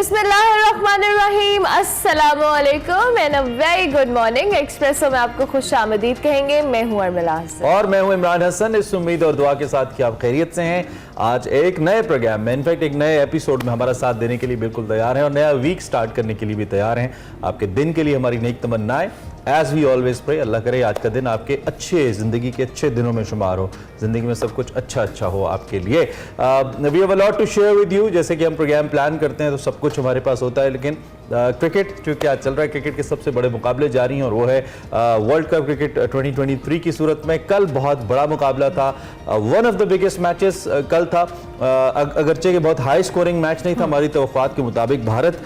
बिस्मिल्लाहिर्रहमानिर्रहीम, अस्सलामुअलैकुम and a very good morning. Espresso में आपको खुशामदीद कहेंगे। मैं हूं अर्मिला हसन और मैं हूं इमरान हसन। इस उम्मीद और दुआ के साथ कि आप खैरियत से हैं। आज एक नए प्रोग्राम में, इनफैक्ट एक नए एपिसोड में हमारा साथ देने के लिए बिल्कुल तैयार हैं और नया वीक स्टार्ट करने के लिए भी तैयार हैं। आपके दिन के लिए हमारी नेक तमन्नाएं। एज वी ऑलवेज प्रे, अल्लाह करे आज का दिन आपके अच्छे ज़िंदगी के अच्छे दिनों में शुमार हो, ज़िंदगी में सब कुछ अच्छा हो आपके लिए। We have a lot to share with you. जैसे कि हम प्रोग्राम प्लान करते हैं तो सब कुछ हमारे पास होता है, लेकिन क्रिकेट जो क्या चल रहा है, क्रिकेट के सबसे बड़े मुकाबले जारी हैं और वो है वर्ल्ड कप क्रिकेट 2023 की सूरत में। कल बहुत बड़ा मुकाबला था, one of the biggest matches कल था। अगरचे कि बहुत हाई स्कोरिंग मैच नहीं था हमारी तवक्कुआत के मुताबिक। भारत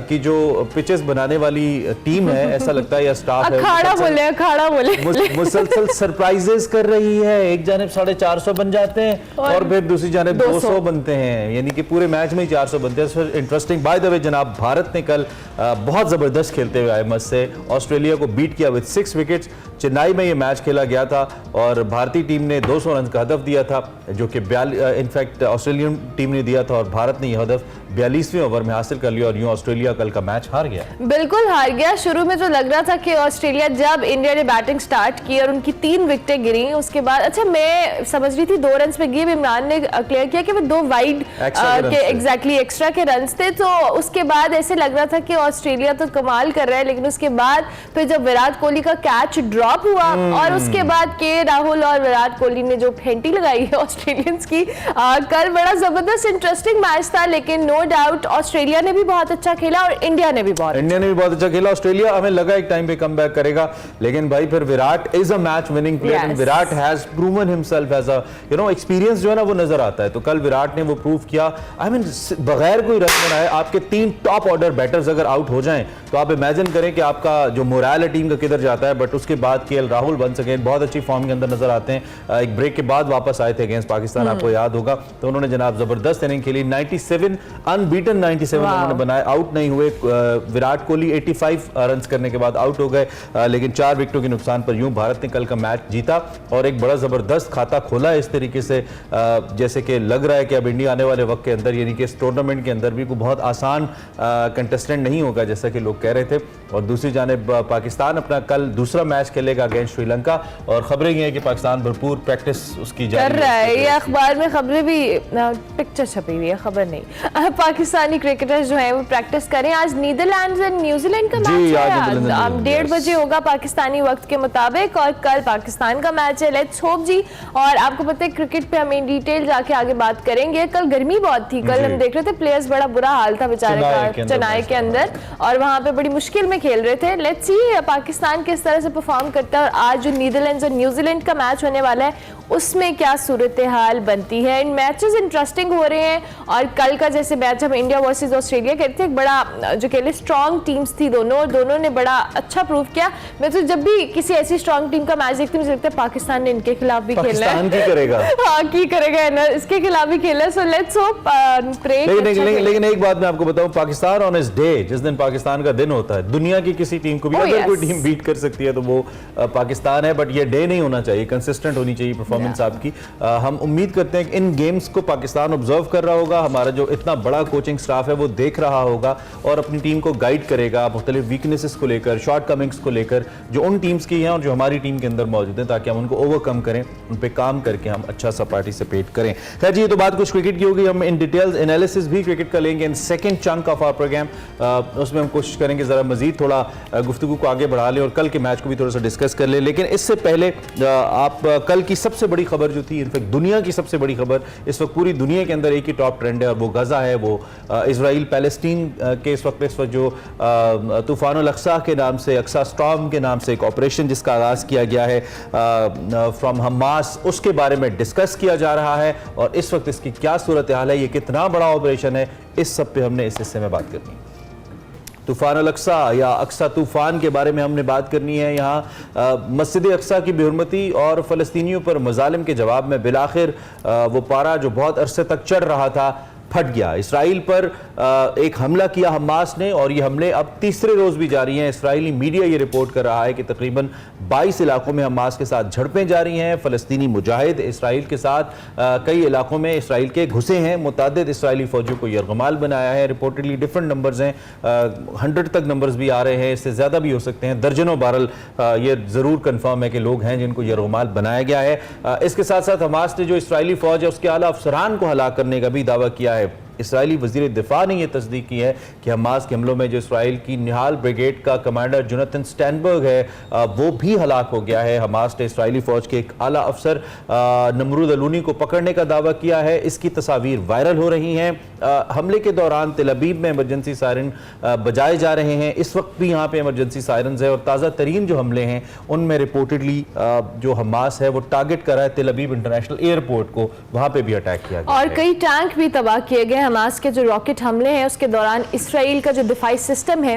की जो पिचेस बनाने वाली टीम है, ऐसा लगता है या स्टाफ है, अखाड़ा बोले मुसलसल सरप्राइजेस कर रही है। एक जानिब 450 बन जाते हैं और फिर दूसरी जानिब 200 बनते हैं, यानी कि पूरे मैच में ही 400 बनते हैं। इंटरेस्टिंग। बाय द वे जनाब, भारत ने कल बहुत ज़बरदस्त खेलते हुए आए मस्त से ऑस्ट्रेलिया को बीट किया विद 6 विकेट्स। चेन्नई में ये मैच खेला गया था और भारतीय टीम ने 200 रन का हदफ दिया था, जो कि इनफैक्ट ऑस्ट्रेलियन टीम ने दिया था, और भारत ने यह हदफ 42वें ओवर में हासिल कर लिया और यूं ऑस्ट्रेलिया कल का मैच हार गया। बिल्कुल हार गया। शुरू में तो लग रहा था कि ऑस्ट्रेलिया, जब इंडिया ने बैटिंग स्टार्ट की और उनकी 3 विकेटें गिरी, उसके बाद अच्छा मैं समझ रही थी 2 रन पे गिरी। इमरान ने क्लियर किया कि वो 2 वाइड के एग्जैक्टली एक्स्ट्रा के रन थे, तो उसके बाद ऐसे लग रहा था कि ऑस्ट्रेलिया तो कमाल कर रहा है। लेकिन उसके बाद फिर जब विराट कोहली का कैच ड्रॉप हुआ और उसके बाद के राहुल और विराट कोहली ने जो फेंटी लगाई है ऑस्ट्रेलियंस की, कल बड़ा जबरदस्त इंटरेस्टिंग मैच था। लेकिन नो डाउट ऑस्ट्रेलिया ने भी बहुत अच्छा खेला और इंडिया ने भी बहुत अच्छा खेला। ऑस्ट्रेलिया हमें लगा एक टाइम पे कमबैक करेगा, लेकिन भाई फिर Virat is a match winning player and Virat has proven himself as a experience जो है ना वो नजर आता है। तो कल विराट ने वो प्रूव किया। आई मीन बगैर कोई रन बनाए आपके 3 टॉप ऑर्डर बैटर्स अगर आउट हो जाएं तो आप इमेजिन करें कि आपका जो मोरल है टीम का किधर जाता है। बट उसके बाद केएल राहुल वन सेकेंड बहुत अच्छी फॉर्म के अंदर नजर आते हैं। एक ब्रेक के बाद वापस आए थे अगेंस्ट पाकिस्तान, आपको याद होगा, तो उन्होंने जनाब जबरदस्त इनिंग खेली। 97 अनबीटन 97 उन्होंने बनाए, आउट नहीं हुए। विराट कोहली 85 रन करने के बाद आउट हो गए, लेकिन 4 विकेटों के नुकसान पर यूं भारत ने कल का मैच जीता और एक बड़ा जबरदस्त खाता खोला है इस तरीके से, जैसे कि लग रहा है कि अब इंडिया आने वाले वक्त के अंदर, यानी कि इस टूर्नामेंट के अंदर भी कोई बहुत आसान कंटेस्टेंट नहीं होगा जैसा कि लोग कह रहे थे। और दूसरी जानिब पाकिस्तान अपना कल दूसरा मैच खेलेगा अगेंस्ट श्रीलंका और खबरें ये हैं कि पाकिस्तान भरपूर प्रैक्टिस उसकी कर रहा है। ये अखबार में खबरें भी, पिक्चर छपी हुई है, खबर नहीं। पाकिस्तानी क्रिकेटर्स जो है वो प्रैक्टिस करें। आज नीदरलैंड्स एंड न्यूजीलैंड का मैच है, 1:30 बजे होगा पाकिस्तानी वक्त के मुताबिक और कल पाकिस्तान का मैच है। लेट्स होप जी। और आपको पता है क्रिकेट पे हम इन डिटेल जाके आगे बात करेंगे। कल गर्मी बहुत थी, कल हम देख रहे थे प्लेयर्स, बड़ा बुरा हाल था बेचारे का चेन्नई के अंदर, और वहां पे बड़ी मुश्किल में खेल रहे थे। लेट्स सी पाकिस्तान किस तरह से परफॉर्म करता है और आज जो नीदरलैंड्स और न्यूजीलैंड का मैच होने वाला है उसमें क्या सूरत हाल बनती है। इन मैचेस इंटरेस्टिंग हो रहे हैं और कल का जैसे मैच हम इंडिया वर्सेस ऑस्ट्रेलिया कहते हैं, एक बड़ा जो कह ले स्ट्रॉन्ग टीम्स थी दोनों ने बड़ा अच्छा प्रूव किया। मैं तो जब भी किसी ऐसी स्ट्रॉन्ग टीम का मैच देखती हूँ मुझे लगता है पाकिस्तान ने इनके खिलाफ भी खेलना है, करेगा इसके खिलाफ भी खेलना है। So let's hope pray. लेकिन एक बात मैं आपको बताऊं, पाकिस्तान ऑन इस डे, जिस दिन पाकिस्तान का दिन होता है, दुनिया की किसी टीम को भी अगर कोई टीम बीट कर सकती है तो वो पाकिस्तान है। बट ये डे नहीं होना चाहिए, कंसिस्टेंट होनी चाहिए परफॉर्मेंस आपकी। हम उम्मीद करते हैं कि इन गेम्स को पाकिस्तान ऑब्जर्व कर रहा होगा, हमारा जो इतना बड़ा कोचिंग स्टाफ है वो देख रहा होगा और अपनी टीम को गाइड करेगा मुख्तलिफ वीकनेसेस को लेकर, शॉर्ट कमिंग्स को लेकर, जो उन टीम्स की हैं और जो हमारी टीम के अंदर मौजूद हैं, ताकि हम उनको ओवरकम करें, उन पे काम करके हम अच्छा सा पार्टिसिपेट करें। खैर जी, ये तो बात कुछ क्रिकेट की होगी। हम इन डिटेल्स एनालिसिस भी क्रिकेट का लेंगे in second chunk of our program. उसमें हम कोशिश करेंगे जरा मजीद थोड़ा गुफ्तगू को आगे बढ़ा लें और कल के मैच को भी थोड़ा सा डिस्कस कर लें। लेकिन इससे पहले आप कल की सबसे बड़ी खबर जो थी, इनफैक्ट दुनिया की सबसे बड़ी खबर, इस वक्त पूरी दुनिया के अंदर एक ही टॉप ट्रेंड है और वो गजा है। वो इजराइल पैलेस्टीन के इस वक्त जो तूफान अल-अक्सा के नाम से, अक्सा स्टॉर्म के नाम से एक ऑपरेशन जिसका आगाज किया गया है फ्रॉम हमास, उसके बारे में डिस्कस किया जा रहा है और इस वक्त इसकी क्या सूरत हाल है, ये कितना बड़ा ऑपरेशन है, इस सब पे हमने इस हिस्से में बात करनी है। तूफान अल-अक्सा या अक्सा तूफान के बारे में हमने बात करनी है। यहाँ मस्जिद अक्सा की बेहुरमती और फ़लस्तीनियों पर मज़ालिम के जवाब में बिलाखिर वो पारा जो बहुत अरसे तक चढ़ रहा था फट गया। इसराइल पर एक हमला किया हमास ने और ये हमले अब तीसरे रोज भी जारी हैं। इसराइली मीडिया ये रिपोर्ट कर रहा है कि तकरीबन 22 इलाकों में हमास के साथ झड़पें जारी हैं। फलस्तीनी मुजाहिद इसराइल के साथ कई इलाकों में इसराइल के घुसे हैं। मुतादिद इसराइली फौजियों को यरगमाल बनाया है। रिपोर्टेडली डिफरेंट नंबर्स हैं, 100 तक नंबर्स भी आ रहे हैं, इससे ज़्यादा भी हो सकते हैं। दर्जनों बारल ये ज़रूर कन्फर्म है कि लोग हैं जिनको यरगमाल बनाया गया है। इसके साथ साथ हमास ने जो इसराइली फौज है उसके आला अफसरान को हलाक करने का भी दावा किया है। इसराइली वज़ीर दिफा ने यह तस्दीक की है कि हमास के हमलों में जो इसराइल की निहाल ब्रिगेड का कमांडर जोनाथन स्टैनबर्ग है वो भी हलाक हो गया है। हमास ने इसराइली फौज के एक आला अफसर नमरूद अलूनी को पकड़ने का दावा किया है। इसकी तस्वीर वायरल हो रही हैं। हमले के दौरान तेल अवीव में इमरजेंसी सायरन बजाए जा रहे हैं। इस वक्त भी यहाँ पे इमरजेंसी सायरन है और ताज़ा तरीन जो हमले हैं उनमें रिपोर्टेडली जो हमास है वो टारगेट कर रहा है तेल अवीव इंटरनेशनल एयरपोर्ट को, वहाँ पे भी अटैक किया गया और कई टैंक भी तबाह किए गए। हमास के जो रॉकेट हमले हैं उसके दौरान इसराइल का जो दिफाई सिस्टम है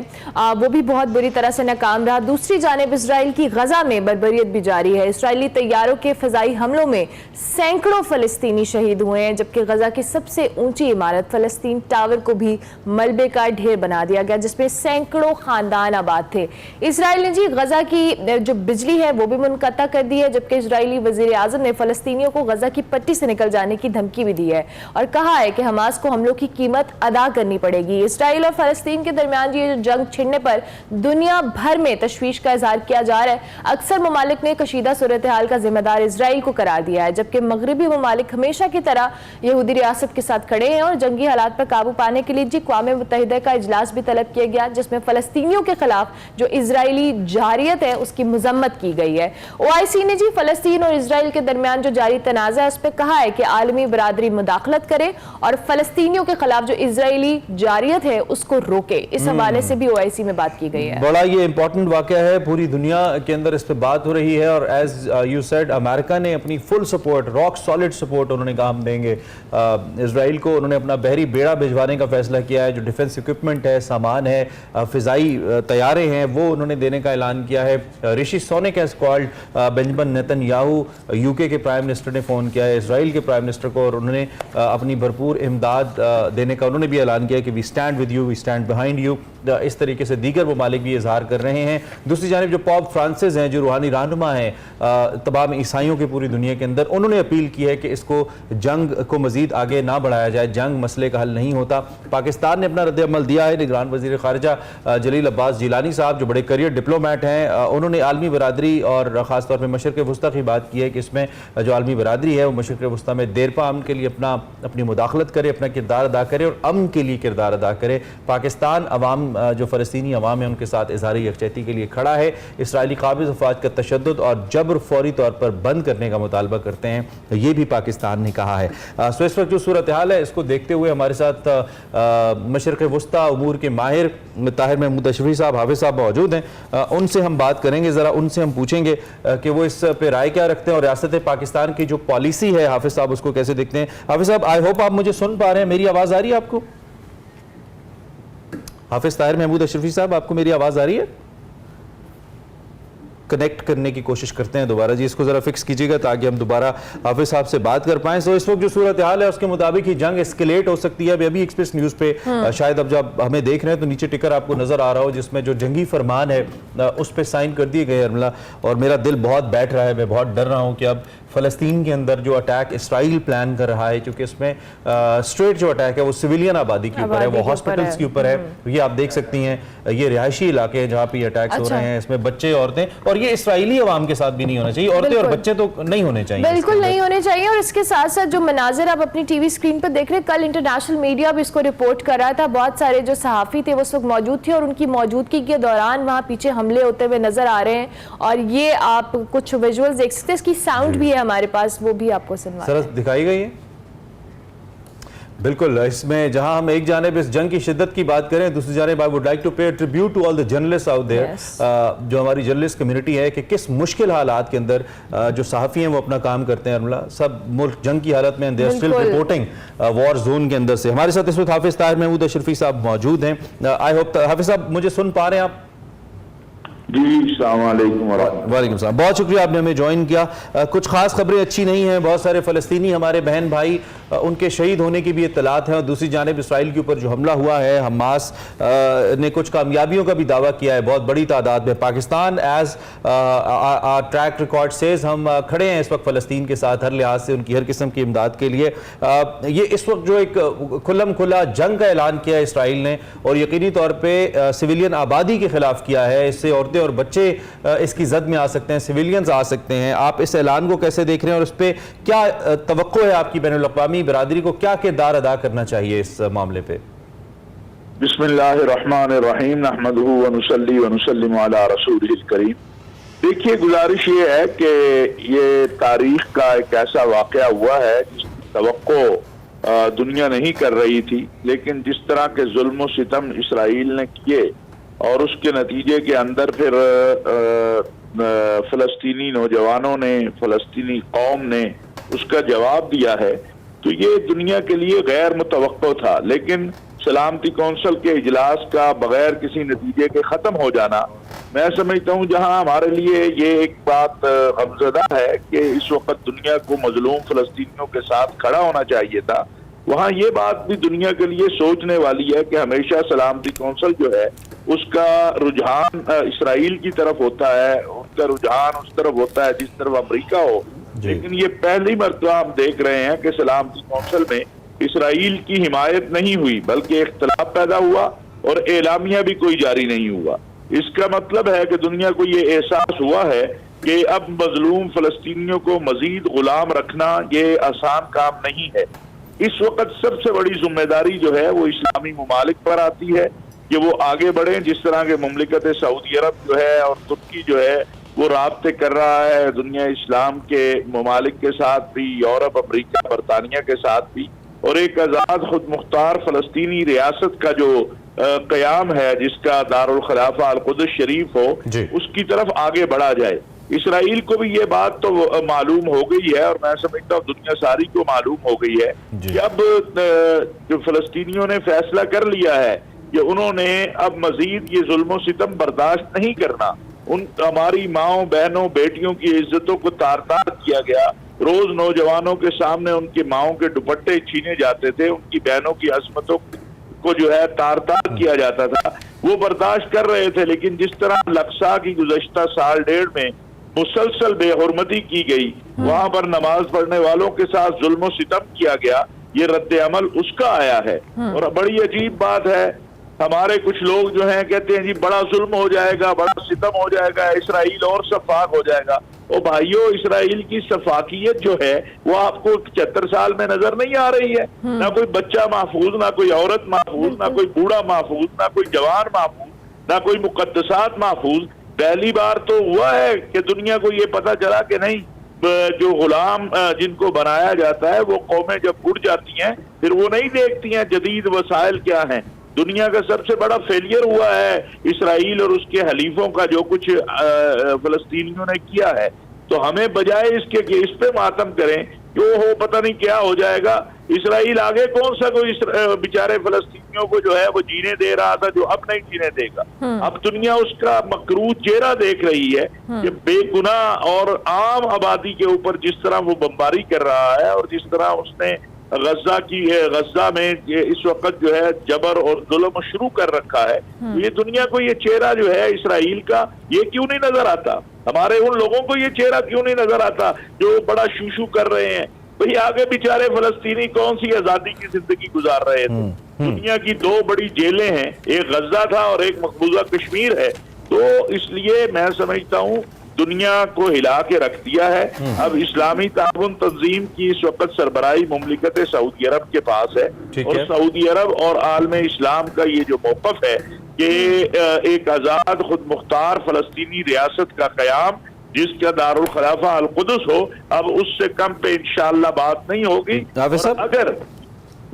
वो भी बहुत बुरी तरह से नाकाम रहा। दूसरी जानिब इसराइल की गजा में बर्बरियत भी जारी है। इसराइली तैयारों के फजाई हमलों में सैकड़ों फलस्तीनी शहीद हुए हैं, जबकि गजा की सबसे ऊंची इमारत फलस्तीन टावर को भी मलबे का ढेर बना दिया गया, जिसमें सैकड़ों खानदान आबाद थे। इसराइल ने जी गजा की जो बिजली है वो भी मुनक़ता कर दी है, जबकि इसराइली वज़ीर आज़म ने फलस्तीनियों को गजा की पट्टी से निकल जाने की धमकी भी दी है और कहा है कि हमास को हमलों की कीमत अदा करनी पड़ेगी। इसराइल और फलस्तीन के दरमियान ये जंग छिड़ने पर दुनिया भर में तशवीश का इजहार किया जा रहा है। अक्सर ममालिक ने कशीदा सूरत हाल का जिम्मेदार इसराइल को करार दिया है, जबकि मगरबी ममालिक हमेशा की तरह यहूदी रियासत के साथ खड़े हैं और जंगी हालात पर काबू पाने के लिए जी अक़वाम मुत्तहिदा का इजलास भी तलब किया गया, जिसमें फलस्तीनियों के खिलाफ जो इजरायली जारियत है उसकी मजम्मत की गई है। OIC ने जी फलस्तीन और इसराइल के दरमियान जो जारी तनाज़ा है उस पर कहा है कि आलमी बरादरी मुदाखलत करे और फलस्तीनियों के खिलाफ जो इजरायली जारियत है उसको रोके। इस हवाले से भी OIC में बात की गई है। बड़ा ये इंपॉर्टेंट वाकया है, पूरी दुनिया के अंदर इस पे बात हो रही है और एज यू सेड अमेरिका ने अपनी full support, rock solid support उन्होंने कहा हम देंगे इसराइल को। उन्होंने अपना बहरी बेड़ा भिजवाने का फैसला किया है। जो डिफेंस इक्विपमेंट है, सामान है, फिजाई तैयारे हैं वो उन्होंने देने का ऐलान किया है। Rishi Sunak has called Benjamin Netanyahu, UK के प्राइम मिनिस्टर ने फ़ोन किया है इसराइल के प्राइम मिनिस्टर को और उन्होंने अपनी भरपूर इमदाद देने का उन्होंने भी ऐलान किया कि we stand with you, we stand behind you. इस तरीके से दीगर ममालिक भी इजहार कर रहे हैं। दूसरी जानिब जो पॉप फ्रांसिस हैं, जो रूहानी रहनुमा हैं तमाम ईसाइयों की पूरी दुनिया के अंदर, उन्होंने अपील की है कि इसको जंग को मजीद आगे ना बढ़ाया जाए। जंग मसले का हल नहीं होता। पाकिस्तान ने अपना रद्द-ए-अमल दिया है। निगरान वज़ीर ख़ारिजा जलील अब्बास जिलानी साहब जो बड़े करियर डिप्लोमेट हैं उन्होंने आलमी बरादरी और ख़ासतौर पर मशरिक़ वुस्ता की बात की है कि इसमें जो आलमी बरादरी है वो मशरिक़ वुस्ता में देरपा अमन के लिए अपनी मुदाखलत करे, अपना किरदार अदा करे और अमन के लिए किरदार अदा करे। पाकिस्तान अवाम जो फ़लस्तीनी अवाम है उनके साथ इज़हारी यकजहती के लिए खड़ा है। इसराइली काबिज़ अफ़वाज का तशद्दुद और जबर फौरी तौर पर बंद करने का मुतालबा करते हैं, ये भी पाकिस्तान ने कहा है। सो इस वक्त जो सूरत हाल है इसको देखते हुए हमारे साथ मशरिक़ वुस्ता उमूर के माहिर ताहिर महमूद अशरफी साहब, हाफिज़ साहब मौजूद हैं। उनसे हम बात करेंगे, ज़रा उनसे हम पूछेंगे कि वो इस पे राय क्या रखते हैं और रियासत पाकिस्तान की जो पॉलिसी है हाफिज़ साहब उसको कैसे देखते हैं। हाफिज़ साहब, आई होप आप मुझे सुन पा रहे हैं, मेरी आवाज़ आ रही है आपको? हाफिज ताहिर महमूद अशरफी साहब, आपको मेरी आवाज़ आ रही है? कनेक्ट करने की कोशिश करते हैं दोबारा जी, इसको ज़रा फिक्स कीजिएगा ताकि हम दोबारा हाफिज साहब से बात कर पाएं। सो इस वक्त जो सूरत हाल है उसके मुताबिक ही जंग एस्केलेट हो सकती है। अभी एक्सप्रेस न्यूज़ पे शायद अब जब हमें देख रहे हैं तो नीचे टिकर आपको नज़र आ रहा हो जिसमें जो जंगी फरमान है उस पर साइन कर दिए गए अमला, और मेरा दिल बहुत बैठ रहा है, मैं बहुत डर रहा हूँ कि अब फ़लस्तीन के अंदर जो अटैक इसराइल प्लान कर रहा है, क्योंकि इसमें स्ट्रेट जो अटैक है वो सिविलियन आबादी के ऊपर है, वो हॉस्पिटल्स के ऊपर है। ये आप देख सकती हैं, ये रिहायशी इलाके हैं जहाँ पे ये अटैक्स हो रहे हैं। इसमें बच्चे, औरतें, और ये इसराइली अवाम के साथ भी नहीं होना चाहिए। औरतें और बच्चे तो नहीं होने चाहिए, बिल्कुल नहीं होने चाहिए। और इसके साथ साथ जो मनाजिर आप अपनी टीवी स्क्रीन पर देख रहे हैं, कल इंटरनेशनल मीडिया भी इसको रिपोर्ट कर रहा था। बहुत सारे जो सहाफ़ी थे वो उस वक्त मौजूद थे और उनकी मौजूदगी के दौरान वहाँ पीछे हमले होते हुए नजर आ रहे हैं। और ये आप कुछ विजुअल्स देख सकते हैं, इसकी साउंड भी है हमारे पास, वो भी आपको सुनवा सर दिखाई गई है। बिल्कुल, इसमें जहां हम एक जानिब इस जंग की शिद्दत की बात करें, दूसरी जानिब I would like to pay tribute to all the journalist out there, जो हमारी जर्नलिस्ट कम्युनिटी है, कि किस मुश्किल हालात के अंदर जो सहाफ़ी हैं वो अपना काम करते हैं। अमला सब मुल्क जंग की हालत में, they are still reporting war zone के अंदर से। हमारे साथ इस वक्त हाफिज़ ताहिर महमूद अशरफी साहब मौजूद हैं। आई होप हाफिज़ साहब मुझे सुन पा रहे हैं आप? जी अस्सलाम वालेकुम वालेकुम सलाम, बहुत शुक्रिया आपने हमें ज्वाइन किया। कुछ खास खबरें अच्छी नहीं हैं, बहुत सारे फ़लस्तीनी हमारे बहन भाई उनके शहीद होने की भी इत्तलात हैं, और दूसरी जानिब इसराइल के ऊपर जो हमला हुआ है, हमास ने कुछ कामयाबियों का भी दावा किया है बहुत बड़ी तादाद में। Pakistan as track record says हम खड़े हैं इस वक्त फ़लस्तीन के साथ, हर लिहाज से उनकी हर किस्म की इमदाद के लिए। ये इस वक्त जो एक खुल्लम खुला जंग का ऐलान किया है इसराइल ने, और यकीनी तौर पर सिविलियन आबादी के खिलाफ किया है। इससे औरतें और बच्चे इसकी जद में आ सकते हैं, सिविलियंस आ सकते हैं। आप इस ऐलान को कैसे देख रहे हैं और इस पर क्या तवक्को है आपकी? बैनुल-अक़वामी बिरादरी को क्या किरदार अदा करना चाहिए इस मामले पे? बिस्मिल्लाहिर्रहमानिर्रहीम नहमदुहु व नुसल्ली व नुसल्लिमु अला रसूलिल करीम। देखिए, गुजारिश ये है कि ये तारीख का एक ऐसा वाक़या हुआ है जिसकी तवक्को दुनिया नहीं कर रही थी, लेकिन जिस तरह के जुल्म व सितम इसराइल ने किए और उसके नतीजे के अंदर फिर फ़लस्तीनी नौजवानों ने, फ़लस्तीनी कौम ने उसका जवाब दिया है, तो ये दुनिया के लिए गैर मुतवक्को था। लेकिन सलामती कौंसिल के इजलास का बगैर किसी नतीजे के ख़त्म हो जाना, मैं समझता हूँ जहाँ हमारे लिए ये एक बात गमज़दा है कि इस वक्त दुनिया को मजलूम फ़लस्तीनियों के साथ खड़ा होना चाहिए था, वहाँ ये बात भी दुनिया के लिए सोचने वाली है कि हमेशा सलामती कौंसिल जो है उसका रुझान इसराइल की तरफ होता है, उसका रुझान उस तरफ होता है जिस तरफ अमेरिका हो। लेकिन ये पहली मर्तबा हम देख रहे हैं कि सलामती कौंसिल में इसराइल की हिमायत नहीं हुई, बल्कि इख्तलाफ पैदा हुआ और एलामिया भी कोई जारी नहीं हुआ। इसका मतलब है कि दुनिया को ये एहसास हुआ है कि अब मजलूम फ़लस्तीनियों को मजीद गुलाम रखना ये आसान काम नहीं है। इस वक्त सबसे बड़ी जिम्मेदारी जो है वो इस्लामी ममालिक पर आती है कि वो आगे बढ़े। जिस तरह के मुमलिकत सऊदी अरब जो है और तुर्की जो है वो राब्ते कर रहा है दुनिया इस्लाम के ममालिक के साथ भी, यूरोप, अमेरिका, बरतानिया के साथ भी, और एक आज़ाद खुद मुख्तार फ़लस्तीनी रियासत का जो क़याम है जिसका दारुल खिलाफा अल कुद्स शरीफ हो, उसकी तरफ आगे बढ़ा जाए। इसराइल को भी ये बात तो मालूम हो गई है और मैं समझता हूँ दुनिया सारी को मालूम हो गई है कि अब जो फ़लस्तीनियों ने फैसला कर लिया है कि उन्होंने अब मजीद ये जुल्म सितम बर्दाश्त नहीं करना। हमारी माओ, बहनों, बेटियों की इज्जतों को तार-तार किया गया। रोज नौजवानों के सामने उनकी माओ के दुपट्टे छीने जाते थे, उनकी बहनों की अजमतों को जो है तार-तार किया जाता था, वो बर्दाश्त कर रहे थे। लेकिन जिस तरह लक्सा की गुज़श्ता साल डेढ़ में मुसलसल बेहुरमती की गई, वहां पर नमाज पढ़ने वालों के साथ जुल्म सितम किया गया, ये रद्द अमल उसका आया है। और बड़ी अजीब बात है, हमारे कुछ लोग जो हैं कहते हैं जी बड़ा जुल्म हो जाएगा, बड़ा सितम हो जाएगा, इसराइल और शफाक हो जाएगा। ओ भाइयों, इसराइल की शफाकियत जो है वो आपको 75 साल में नजर नहीं आ रही है। ना कोई बच्चा महफूज, ना कोई औरत महफूज, ना कोई बूढ़ा महफूज, ना कोई जवान महफूज, ना कोई मुकद्दसात महफूज। पहली बार तो हुआ है कि दुनिया को ये पता चला कि नहीं, जो गुलाम जिनको बनाया जाता है वो कौमें जब उड़ जाती हैं फिर वो नहीं देखती हैं जदीद वसाइल क्या हैं। दुनिया का सबसे बड़ा फेलियर हुआ है इसराइल और उसके हलीफों का जो कुछ फलस्तीनियों ने किया है। तो हमें बजाय इसके कि इस पे मातम करें कि वो हो पता नहीं क्या हो जाएगा, इसराइल आगे कौन सा कोई बेचारे फलस्तीनियों को जो है वो जीने दे रहा था जो अब नहीं जीने देगा। अब दुनिया उसका मकरूह चेहरा देख रही है कि बेगुनाह और आम आबादी के ऊपर जिस तरह वो बमबारी कर रहा है और जिस तरह उसने गजा में इस वक्त जो है जबर और जुल्म शुरू कर रखा है। ये दुनिया को ये चेहरा जो है इसराइल का ये क्यों नहीं नजर आता? हमारे उन लोगों को ये चेहरा क्यों नहीं नजर आता जो बड़ा शूशू कर रहे हैं? भाई आगे बेचारे फलस्तीनी कौन सी आजादी की जिंदगी गुजार रहे थे? दुनिया की दो बड़ी जेलें हैं, एक गजा था और एक मकबूजा कश्मीर है। तो इसलिए मैं समझता हूँ दुनिया को हिला के रख दिया है। अब इस्लामी ताउन तंजीम की इस वक्त सरबराही मुमलिकत सऊदी अरब के पास है और सऊदी अरब और आलम इस्लाम का ये जो मौक़िफ़ है कि एक आज़ाद खुद मुख्तार फलस्तीनी रियासत का क़याम जिसका दारुल खिलाफा अल कुद्स हो, अब उससे कम पे इंशाअल्लाह बात नहीं होगी। अगर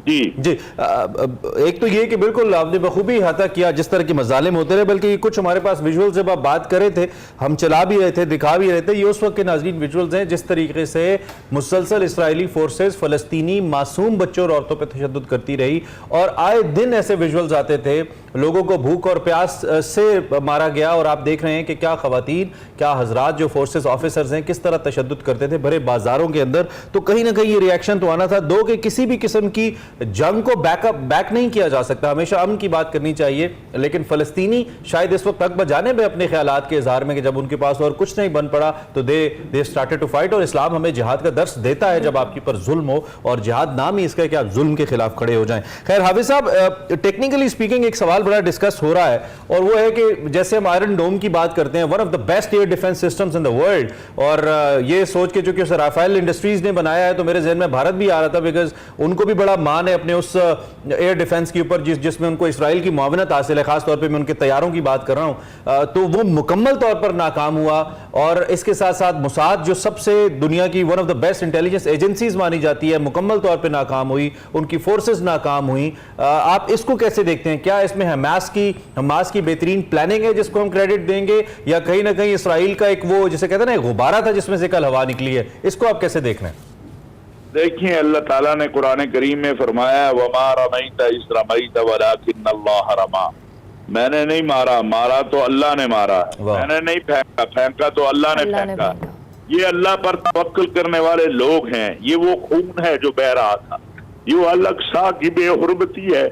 जी एक तो ये कि बिल्कुल आपने बखूबी अहाता किया जिस तरह के मजालिम होते रहे, बल्कि कुछ हमारे पास विजुअल्स जब आप बात कर रहे थे हम चला भी रहे थे, दिखा भी रहे थे, ये उस वक्त के नाज़रीन विजुअल्स हैं जिस तरीके से मुसलसल इसराइली फोर्सेस फ़लस्तीनी मासूम बच्चों और औरतों पर तशद्दुद करती रही और आए दिन ऐसे विजुअल्स आते थे लोगों को भूख और प्यास से मारा गया, और आप देख रहे हैं कि क्या खवातीन, क्या हजरात जो फोर्सेस ऑफिसर्स हैं किस तरह तशद्दुद करते थे भरे बाजारों के अंदर। तो कहीं ना कहीं ये रिएक्शन तो आना था। दो कि किसी भी किस्म की जंग को बैक नहीं किया जा सकता, हमेशा अमन की बात करनी चाहिए, लेकिन फलस्तीनी शायद इस वक्त तक बजाने में अपने ख्यालात के इजहार में कि जब उनके पास और कुछ नहीं बन पड़ा तो दे स्टार्टेड टू फाइट। और इस्लाम हमें जिहाद का दर्स देता है जब आपके पर जुल्म हो, और जिहाद नाम ही इसका है कि आप जुल्म के खिलाफ खड़े हो जाएं। खैर हाफिज साहब, टेक्निकली स्पीकिंग एक सवाल बड़ा डिस्कस हो रहा है, और वो है कि जैसे हम आयरन डोम की बात करते हैं, one of the best air defence systems in the world, और ये सोच के चूंकि उसे राफेल इंडस्ट्रीज ने बनाया है तो मेरे जहन में भारत भी आ रहा था, बिकॉज उनको भी बड़ा मान है अपने उस एयर डिफेंस के ऊपर जिसमें उनको इसराइल की मुआवनत हासिल है। खासतौर पर मैं उनके तैयारों की बात कर रहा हूं, तो वो मुकम्मल तौर पर नाकाम हुआ। और इसके साथ साथ मुसाद जो सबसे दुनिया की one of the best intelligence agencies मानी जाती है, मुकम्मल तौर पर नाकाम हुई, उनकी फोर्सेस नाकाम हुई। आप इसको कैसे देखते हैं? क्या इसमें हमास की बेहतरीन प्लानिंग है जिसको हम क्रेडिट देंगे, या कहीं ना कहीं इसराइल का एक वो जिसे कहते हैं ना गुब्बारा था जिसमें से कल हवा निकली है? इसको आप कैसे देख रहे हैं? देखिए, अल्लाह ताला ने कुरान करीम में फरमाया, वमा रमैत इज़ रमैत वलाकिन्नल्लाह रमा। मैंने नहीं मारा, मारा तो अल्लाह ने मारा। मैंने नहीं फेंका, फेंका तो अल्लाह ने फेंका। ये अल्लाह पर तवक्कुल करने वाले लोग हैं। ये वो खून है जो बह रहा था, ये वो अल-अक़सा की बेहुरमती है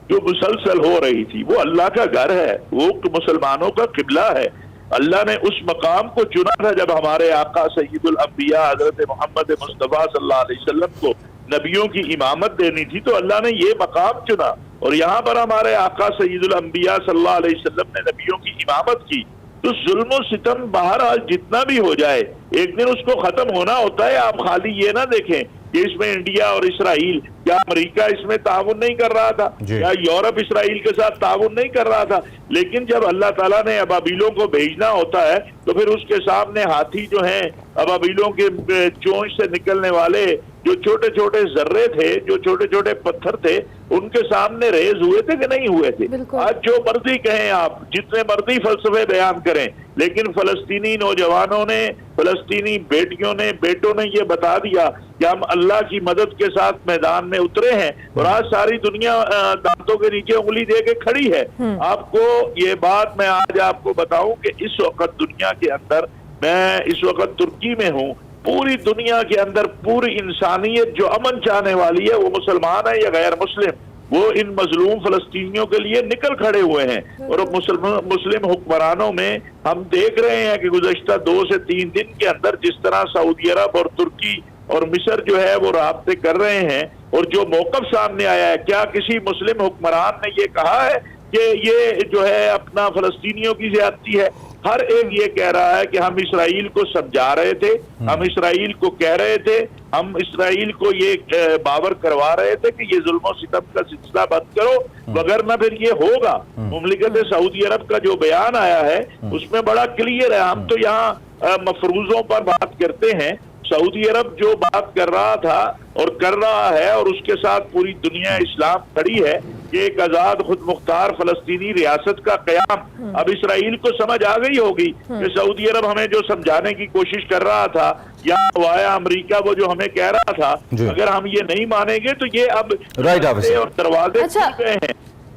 जो मुसलसल हो रही थी। वो अल्लाह का घर है, वो मुसलमानों का किबला है। अल्लाह ने उस मकाम को चुना था जब हमारे आका सय्यदुल अंबिया हजरत मोहम्मद मुस्तफ़ा सल्लल्लाहु अलैहि वसल्लम को नबियों की इमामत देनी थी, तो अल्लाह ने ये मकाम चुना। और यहाँ पर हमारे आका सय्यदुल अंबिया सल्लल्लाहु अलैहि वसल्लम ने नबियों की इमामत की। तो जुल्म और सितम बहरहाल जितना भी हो जाए एक दिन उसको खत्म होना होता है। आप खाली ये ना देखें कि इसमें इंडिया और इसराइल, क्या अमेरिका इसमें ताउन नहीं कर रहा था, क्या यूरोप इसराइल के साथ ताउन नहीं कर रहा था? लेकिन जब अल्लाह ताला ने अबाबीलों को भेजना होता है तो फिर उसके सामने हाथी जो हैं, अबाबीलों के चोंच से निकलने वाले जो छोटे छोटे जर्रे थे, जो छोटे छोटे पत्थर थे, उनके सामने रेज हुए थे कि नहीं हुए थे? आज जो मर्जी कहें आप, जितने मर्जी फलसफे बयान करें, लेकिन फलस्तीनी नौजवानों ने, फलस्तीनी बेटियों ने, बेटों ने ये बता दिया कि हम अल्लाह की मदद के साथ मैदान में उतरे हैं। और आज सारी दुनिया दांतों के नीचे उंगली दे के खड़ी है। आपको ये बात मैं आज आपको बताऊं कि इस वक्त दुनिया के अंदर, मैं इस वक्त तुर्की में हूँ, पूरी दुनिया के अंदर पूरी इंसानियत जो अमन चाहने वाली है, वो मुसलमान है या गैर मुस्लिम, वो इन मजलूम फलस्तीनियों के लिए निकल खड़े हुए हैं। और मुस्लिम हुक्मरानों में हम देख रहे हैं कि गुज़श्ता 2 से 3 दिन के अंदर जिस तरह सऊदी अरब और तुर्की और मिस्र जो है वो राब्ते कर रहे हैं, और जो मौक़िफ़ सामने आया है, क्या किसी मुस्लिम हुक्मरान ने ये कहा है कि ये जो है अपना फलस्तीनियों की ज़्यादती है? हर एक ये कह रहा है कि हम इसराइल को समझा रहे थे, हम इसराइल को कह रहे थे, हम इसराइल को ये बावर करवा रहे थे कि ये जुल्म और सितम का सिलसिला बंद करो, वगरना फिर ये होगा। मुमलिकत सऊदी अरब का जो बयान आया है उसमें बड़ा क्लियर है। हम तो यहाँ मफरूजों पर बात करते हैं, सऊदी अरब जो बात कर रहा था और कर रहा है, और उसके साथ पूरी दुनिया इस्लाम खड़ी है कि एक आजाद खुद मुख्तार फलस्तीनी रियासत का कयाम। अब इसराइल को समझ आ गई होगी कि सऊदी अरब हमें जो समझाने की कोशिश कर रहा था, या वाया अमेरिका वो जो हमें कह रहा था, अगर हम ये नहीं मानेंगे तो ये अब और दरवाजे खुल गए हैं।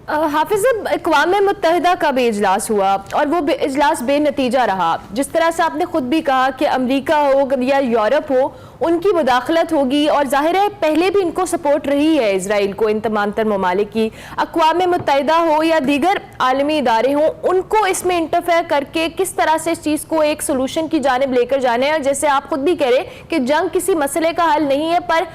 हाफिज, अक़वाम मुत्तहिदा का भी इजलास हुआ और वो इजलास बेनतीजा रहा। जिस तरह से आपने खुद भी कहा कि अमेरिका हो या यूरोप हो, उनकी मुदाखलत होगी, और जाहिर है पहले भी इनको सपोर्ट रही है इसराइल को इन तमाम तर ममालिक की। अक़वाम मुत्तहिदा हो या दीगर आलमी इदारे हों, उनको इसमें इंटरफेयर करके किस तरह से इस चीज़ को एक सोल्यूशन की जानिब लेकर जाने हैं। और जैसे आप खुद भी कह रहे कि जंग किसी मसले का हल नहीं है, पर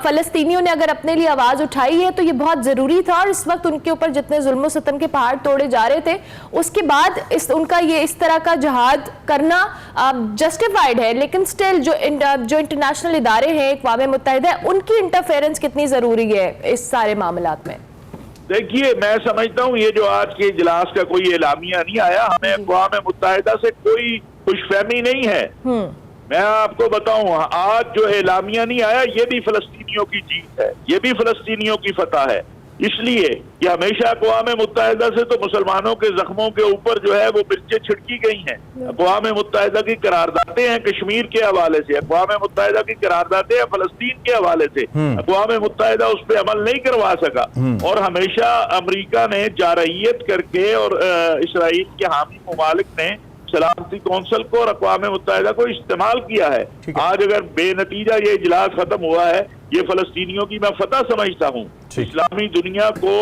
फ़लस्तीनियों ने अगर अपने लिए आवाज़ उठाई है तो ये बहुत ज़रूरी था। और इस वक्त उनके ऊपर जितने जुल्म सितम के पहाड़ तोड़े जा रहे थे, उसके बाद उनका ये इस तरह का जहाद करना जस्टिफाइड है। लेकिन स्टिल जो इंटरनेशनल इदारे हैं, अक़वाम मुत्तहिदा, उनकी इंटरफेरेंस कितनी जरूरी है इस सारे मामलात में? देखिए, मैं समझता हूँ ये जो आज के इजलास का कोई एलामिया नहीं आया, हमें अक़वाम मुत्तहिदा से कोई खुशफहमी नहीं है। मैं आपको बताऊं, आज जो एलामिया नहीं आया, ये भी फलस्तीनियों की जीत है, ये भी फलस्तीनियों की फतह है। इसलिए कि हमेशा अक़वाम मुत्तहिदा से तो मुसलमानों के जख्मों के ऊपर जो है वो मिर्चें छिड़की गई हैं। अक़वाम मुत्तहिदा की करारदादें हैं कश्मीर के हवाले से, अक़वाम मुत्तहिदा की करारदादें हैं फ़लस्तीन के हवाले से, अक़वाम मुत्तहिदा उस पर अमल नहीं करवा सका। और हमेशा अमरीका ने जारहियत करके और इसराइल के हामी ममालिक ने सलामती कौंसिल को और अक़वाम मुत्तहिदा को इस्तेमाल किया है। आज अगर बेनतीजा ये इजलास खत्म हुआ है, ये फ़लस्तीनियों की मैं फतह समझता हूँ। इस्लामी दुनिया को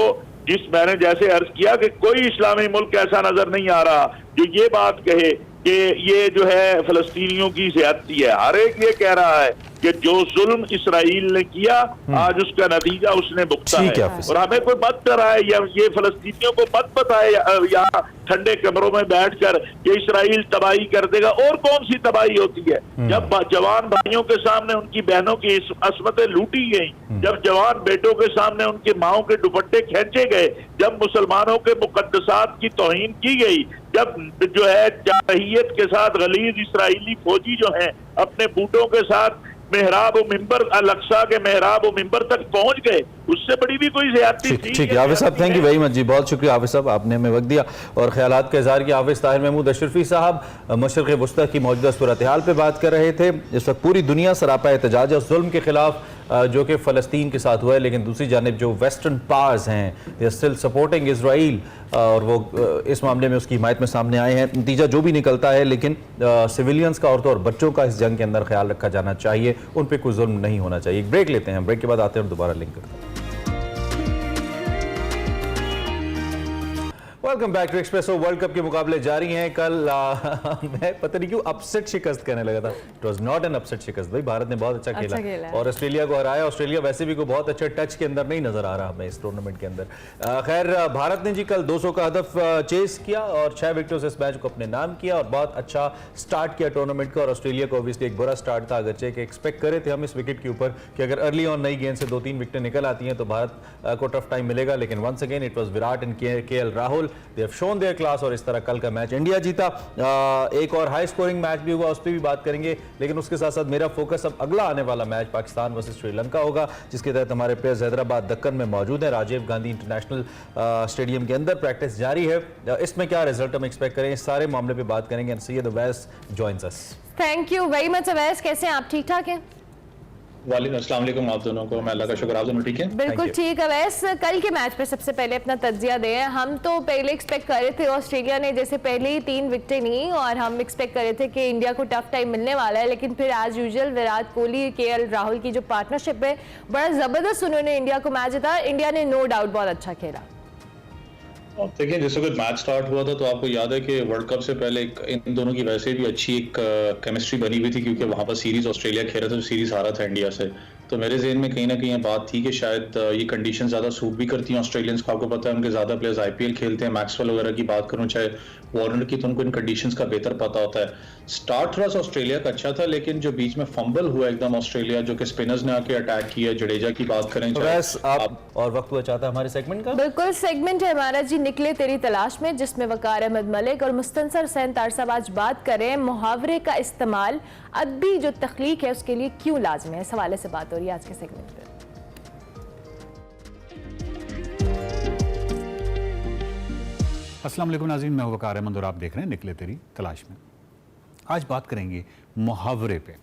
जिस मैंने जैसे अर्ज किया कि कोई इस्लामी मुल्क ऐसा नजर नहीं आ रहा जो ये बात कहे कि ये जो है फ़लस्तीनियों की ज़्यादती है। हर एक ये कह रहा है कि जो जुल्म इसराइल ने किया आज उसका नतीजा उसने भुगता है। और हमें कोई मत कराए या ये फ़लस्तीनियों को मत बताए यहाँ ठंडे कमरों में बैठकर कि इसराइल तबाही कर देगा। और कौन सी तबाही होती है जब जवान भाइयों के सामने उनकी बहनों की असमतें लूटी गई, जब जवान बेटों के सामने उनके माओं के दुपट्टे खींचे गए, जब मुसलमानों के मुकद्दसात की तौहीन की गई, जब जो है जारहियत के साथ गलीज इसराइली फौजी जो हैं अपने बूटों के साथ मेहराब मिंबर अल-अक्सा के मेहराब मिंबर तक पहुंच गए, उससे बड़ी भी कोई ज़्यादती थी। ठीक है हाफिज साहब, थैंक यू वेरी मच जी, बहुत शुक्रिया हाफिज साहब, आपने हमें वक्त दिया और ख्यालात का इज़हार किया। हाफिज ताहिर महमूद अशरफी साहब मशरिक़ वस्ता की मौजूदा सूरत हाल पर बात कर रहे थे। इस वक्त पूरी दुनिया सरापा एहतजाज है उस जुल्म के खिलाफ जो कि फ़लस्तीन के साथ हुआ है, लेकिन दूसरी जानिब जो वेस्टर्न पावर्स हैं दे स्टिल सपोर्टिंग इसराइल और वो इस मामले में उसकी हिमायत में सामने आए हैं। नतीजा जो भी निकलता है, लेकिन सिविलियंस का, औरतों और बच्चों का इस जंग के अंदर ख्याल रखा जाना चाहिए, उन पर कोई जुल्म नहीं होना चाहिए। एक ब्रेक लेते हैं, ब्रेक के बाद आते हैं और दोबारा लिंक करते हैं। Welcome back to Expresso. World cup के मुकाबले जारी हैं। कल मैं पता नहीं क्यों अपसेट शिकस्त कहने लगा था, it was not an upset शिकस्त। भाई भारत ने बहुत अच्छा खेला और ऑस्ट्रेलिया को हराया। ऑस्ट्रेलिया वैसे भी कोई बहुत अच्छे टच के अंदर नहीं नजर आ रहा हमें इस टूर्नामेंट के अंदर। खैर भारत ने जी कल 200 का हदफ चेस किया और 6 विकेटों से इस मैच को अपने नाम किया और बहुत अच्छा स्टार्ट किया टूर्नामेंट का। और ऑस्ट्रेलिया को ऑब्वियसली एक बुरा स्टार्ट था, अगरचे कि एक्सपेक्ट करे थे हम इस विकेट के ऊपर कि अगर अर्ली ऑन नई गेंद से 2-3 विकेटें निकल आती हैं तो भारत को टफ टाइम मिलेगा, लेकिन once again it was Virat and KL. Rahul, they have shown their class और इस तरह कल का मैच इंडिया जीता। एक और हाई स्कोरिंग मैच भी हुआ, उस पर भी बात करेंगे, लेकिन उसके साथ साथ मेरा फोकस अब अगला आने वाला मैच पाकिस्तान वर्सेस श्रीलंका होगा, जिसके तहत हमारे प्लेयर्स हैदराबाद दक्कन में मौजूद हैं। राजीव गांधी इंटरनेशनल स्टेडियम के अंदर प्रैक्टिस जारी है। इसमें क्या रिजल्ट हम एक्सपेक्ट करें, इस सारे मामले पर बात करेंगे। And Syed Awais joins us. Thank you very much Awais, कैसे हैं आप? ठीक ठाक हैं? अस्सलाम वालेकुम आप दोनों को। मैं अल्लाह का शुक्र, आप दोनों ठीक है? बिल्कुल ठीक है। वैसे कल के मैच पे सबसे पहले अपना तज्जिया दें। हम तो पहले एक्सपेक्ट कर रहे थे ऑस्ट्रेलिया ने जैसे पहले ही 3 विकेटें ली और हम एक्सपेक्ट कर रहे थे कि इंडिया को टफ टाइम मिलने वाला है, लेकिन फिर एज यूजुअल विराट कोहली के.एल. राहुल की जो पार्टनरशिप है बड़ा ज़बरदस्त, उन्होंने इंडिया को मैच जिता। इंडिया ने नो डाउट बहुत अच्छा खेला। देखिए जैसे कोई मैच स्टार्ट हुआ था तो आपको याद है कि वर्ल्ड कप से पहले इन दोनों की वैसे भी अच्छी एक केमिस्ट्री बनी हुई थी, क्योंकि वहां पर सीरीज ऑस्ट्रेलिया खेल रहा था, सीरीज हारा था इंडिया से। तो मेरे जहन में कहीं ना कहीं बात थी कि शायद ये कंडीशन ज्यादा सूट भी करती हैं ऑस्ट्रेलियंस को। आपको पता है उनके ज्यादा प्लेयर्स आईपीएल खेलते हैं, मैक्सवेल वगैरह की बात करूं, चाहे वार्नर की, तो उनको इन कंडीशंस का बेहतर पता होता है। स्टार्ट थोड़ा सा ऑस्ट्रेलिया का अच्छा था, लेकिन जो बीच में फंबल हुआ एकदम ऑस्ट्रेलिया, जो कि स्पिनर्स ने आके अटैक किया, जडेजा की बात करें आप और वक्त हुआ चाहता है हमारे सेगमेंट का। बिल्कुल, सेगमेंट है हमारा जी निकले तेरी तलाश में, जिसमें वकार अहमद मलिक और मुस्तनसर हुसैन तार साहब आज बात करें मुहावरे का इस्तेमाल अदबी जो तख्लीक है उसके लिए क्यों लाजमी है। इस हवाले से बात हो रही है आज के सेगमेंट में। अस्सलाम वालेकुम नाज़रीन, मैं वकार अहमद और आप देख रहे हैं निकले तेरी तलाश में। आज बात करेंगे मुहावरे पे।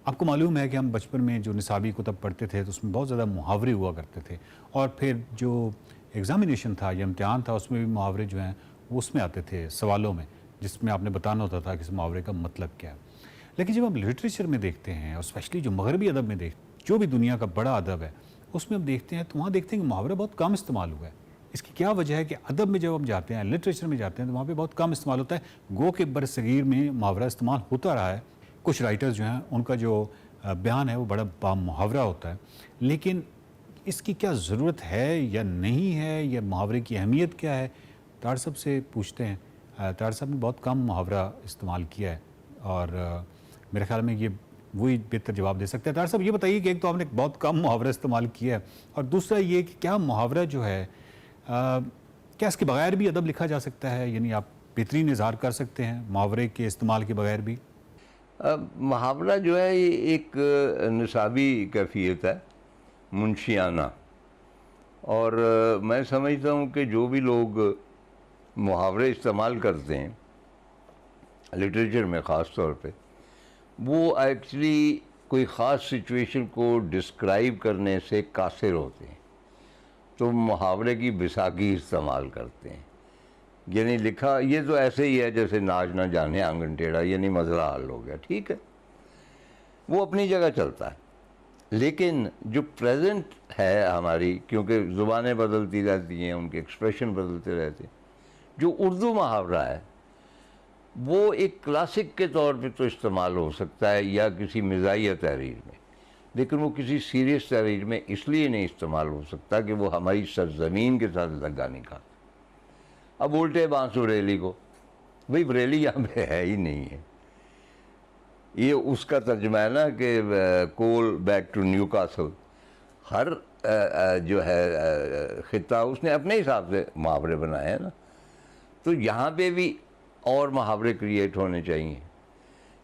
आपको मालूम है कि हम बचपन में जो निसाबी कुतब पढ़ते थे तो उसमें बहुत ज़्यादा मुहावरे हुआ करते थे, और फिर जो एग्ज़ामिनेशन था या इम्तिहान था उसमें भी मुहावरे जो हैं वो उसमें आते थे सवालों में, जिसमें आपने बताना होता था कि इस मुहावरे का मतलब क्या है। लेकिन जब हम लिटरेचर में देखते हैं और स्पेशली जो मगरबी अदब में जो भी दुनिया का बड़ा अदब है उसमें हम देखते हैं तो वहाँ देखते हैं कि मुहावरा बहुत कम इस्तेमाल हुआ है। इसकी क्या वजह है कि अदब में जब हम जाते हैं, लिटरेचर में जाते हैं, तो वहाँ पे बहुत कम इस्तेमाल होता है। गो के बरसगीर में मुहावरा इस्तेमाल होता रहा है। कुछ राइटर्स जो हैं उनका जो बयान है वो बड़ा बामुहावरा होता है, लेकिन इसकी क्या ज़रूरत है या नहीं है, या मुहावरे की अहमियत क्या है, तार साहब से पूछते हैं। तार साहब ने बहुत कम मुहावरा इस्तेमाल किया है और मेरे ख्याल में ये वही बेहतर जवाब दे सकते हैं। तार साहब ये बताइए कि एक तो आपने बहुत कम मुहावरा इस्तेमाल किया है, और दूसरा ये कि क्या मुहावरा जो है क्या इसके बगैर भी अदब लिखा जा सकता है, यानी आप बेहतरीन इज़हार कर सकते हैं मुहावरे के इस्तेमाल के बगैर भी? मुहावरा जो है ये एक निसाबी कैफियत है, मुंशियाना। और मैं समझता हूँ कि जो भी लोग मुहावरे इस्तेमाल करते हैं लिटरेचर में ख़ास तौर पे, वो एक्चुअली कोई ख़ास सिचुएशन को डिस्क्राइब करने से कासिर होते हैं, तो मुहावरे की बिसाकी इस्तेमाल करते हैं। यानी लिखा ये तो ऐसे ही है जैसे नाच ना जाने आंगन टेढ़ा, यानी मसला हल हो गया, ठीक है, वो अपनी जगह चलता है। लेकिन जो प्रेजेंट है हमारी, क्योंकि ज़ुबानें बदलती रहती हैं, उनके एक्सप्रेशन बदलते रहते हैं, जो उर्दू मुहावरा है वो एक क्लासिक के तौर पे तो इस्तेमाल हो सकता है या किसी मिज़ाहिया तहरीर में, लेकिन वो किसी सीरियस तहरीर में इसलिए नहीं इस्तेमाल हो सकता कि वो हमारी सरजमीन के साथ लगा नहीं खाता। अब उल्टे बांस बरेली को, भाई बरेली यहाँ पे है ही नहीं है, ये उसका तर्जमा है ना कि कोल बैक टू न्यू कासल। हर जो है खिता उसने अपने हिसाब से मुहावरे बनाए हैं ना, तो यहाँ पे भी और मुहावरे क्रिएट होने चाहिए।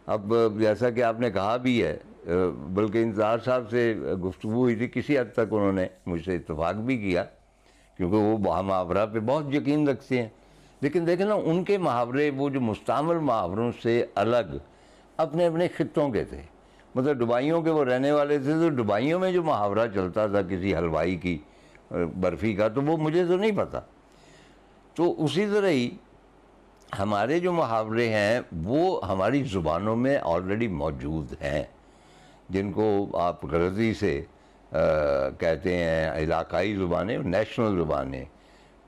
अब जैसा कि आपने कहा भी है, बल्कि इंतज़ार साहब से गुफ्तगू हुई थी, किसी हद तक उन्होंने मुझसे इत्तफाक भी किया, क्योंकि वो मुहावरा पे बहुत यकीन रखते हैं। लेकिन देखें ना, उनके मुहावरे वो जो मुस्तमल मुहावरों से अलग अपने अपने खित्तों के थे। मतलब दुबइयों के वो रहने वाले थे, तो दुबइयों में जो मुहावरा चलता था किसी हलवाई की बर्फ़ी का, तो वो मुझे तो नहीं पता। तो उसी तरह ही हमारे जो मुहावरे हैं वो हमारी ज़ुबानों में ऑलरेडी मौजूद हैं, जिनको आप गलती से कहते हैं इलाकाई ज़ुबानें, नेशनल ज़ुबानें।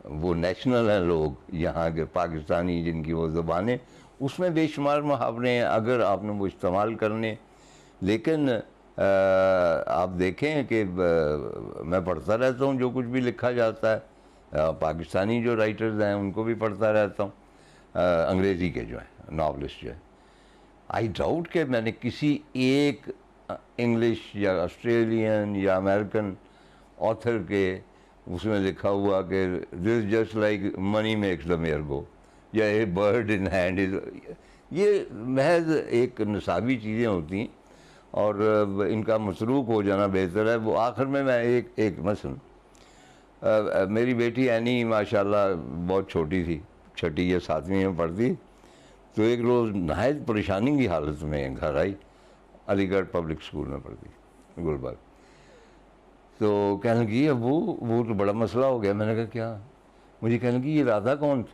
वो नेशनल हैं लोग यहाँ के पाकिस्तानी, जिनकी वो ज़ुबानें, उसमें बेशुमार मुहावरे हैं अगर आपने वो इस्तेमाल करने। लेकिन आप देखें कि मैं पढ़ता रहता हूँ जो कुछ भी लिखा जाता है, पाकिस्तानी जो राइटर्स हैं उनको भी पढ़ता रहता हूँ, अंग्रेज़ी के जो हैं नावलिस्ट जो है। आई डाउट कि मैंने किसी एक इंग्लिश या ऑस्ट्रेलियन या अमेरिकन ऑथर के उसमें लिखा हुआ कि this just like money makes the mare go, या a bird in hand is, ये महज एक निसाबी चीज़ें होती हैं और इनका मसरूक हो जाना बेहतर है। वो आखिर में मैं एक मसलन, मेरी बेटी एनी माशाल्लाह बहुत छोटी थी, छठी या सातवीं में पढ़ती, तो एक रोज़ नहायत परेशानी की हालत में घर आई, अलीगढ़ पब्लिक स्कूल में पढ़ती गुलबर्ग। तो कहने लगी अब वो तो बड़ा मसला हो गया। मैंने कहा क्या? मुझे कहने लगी ये राधा कौन थी?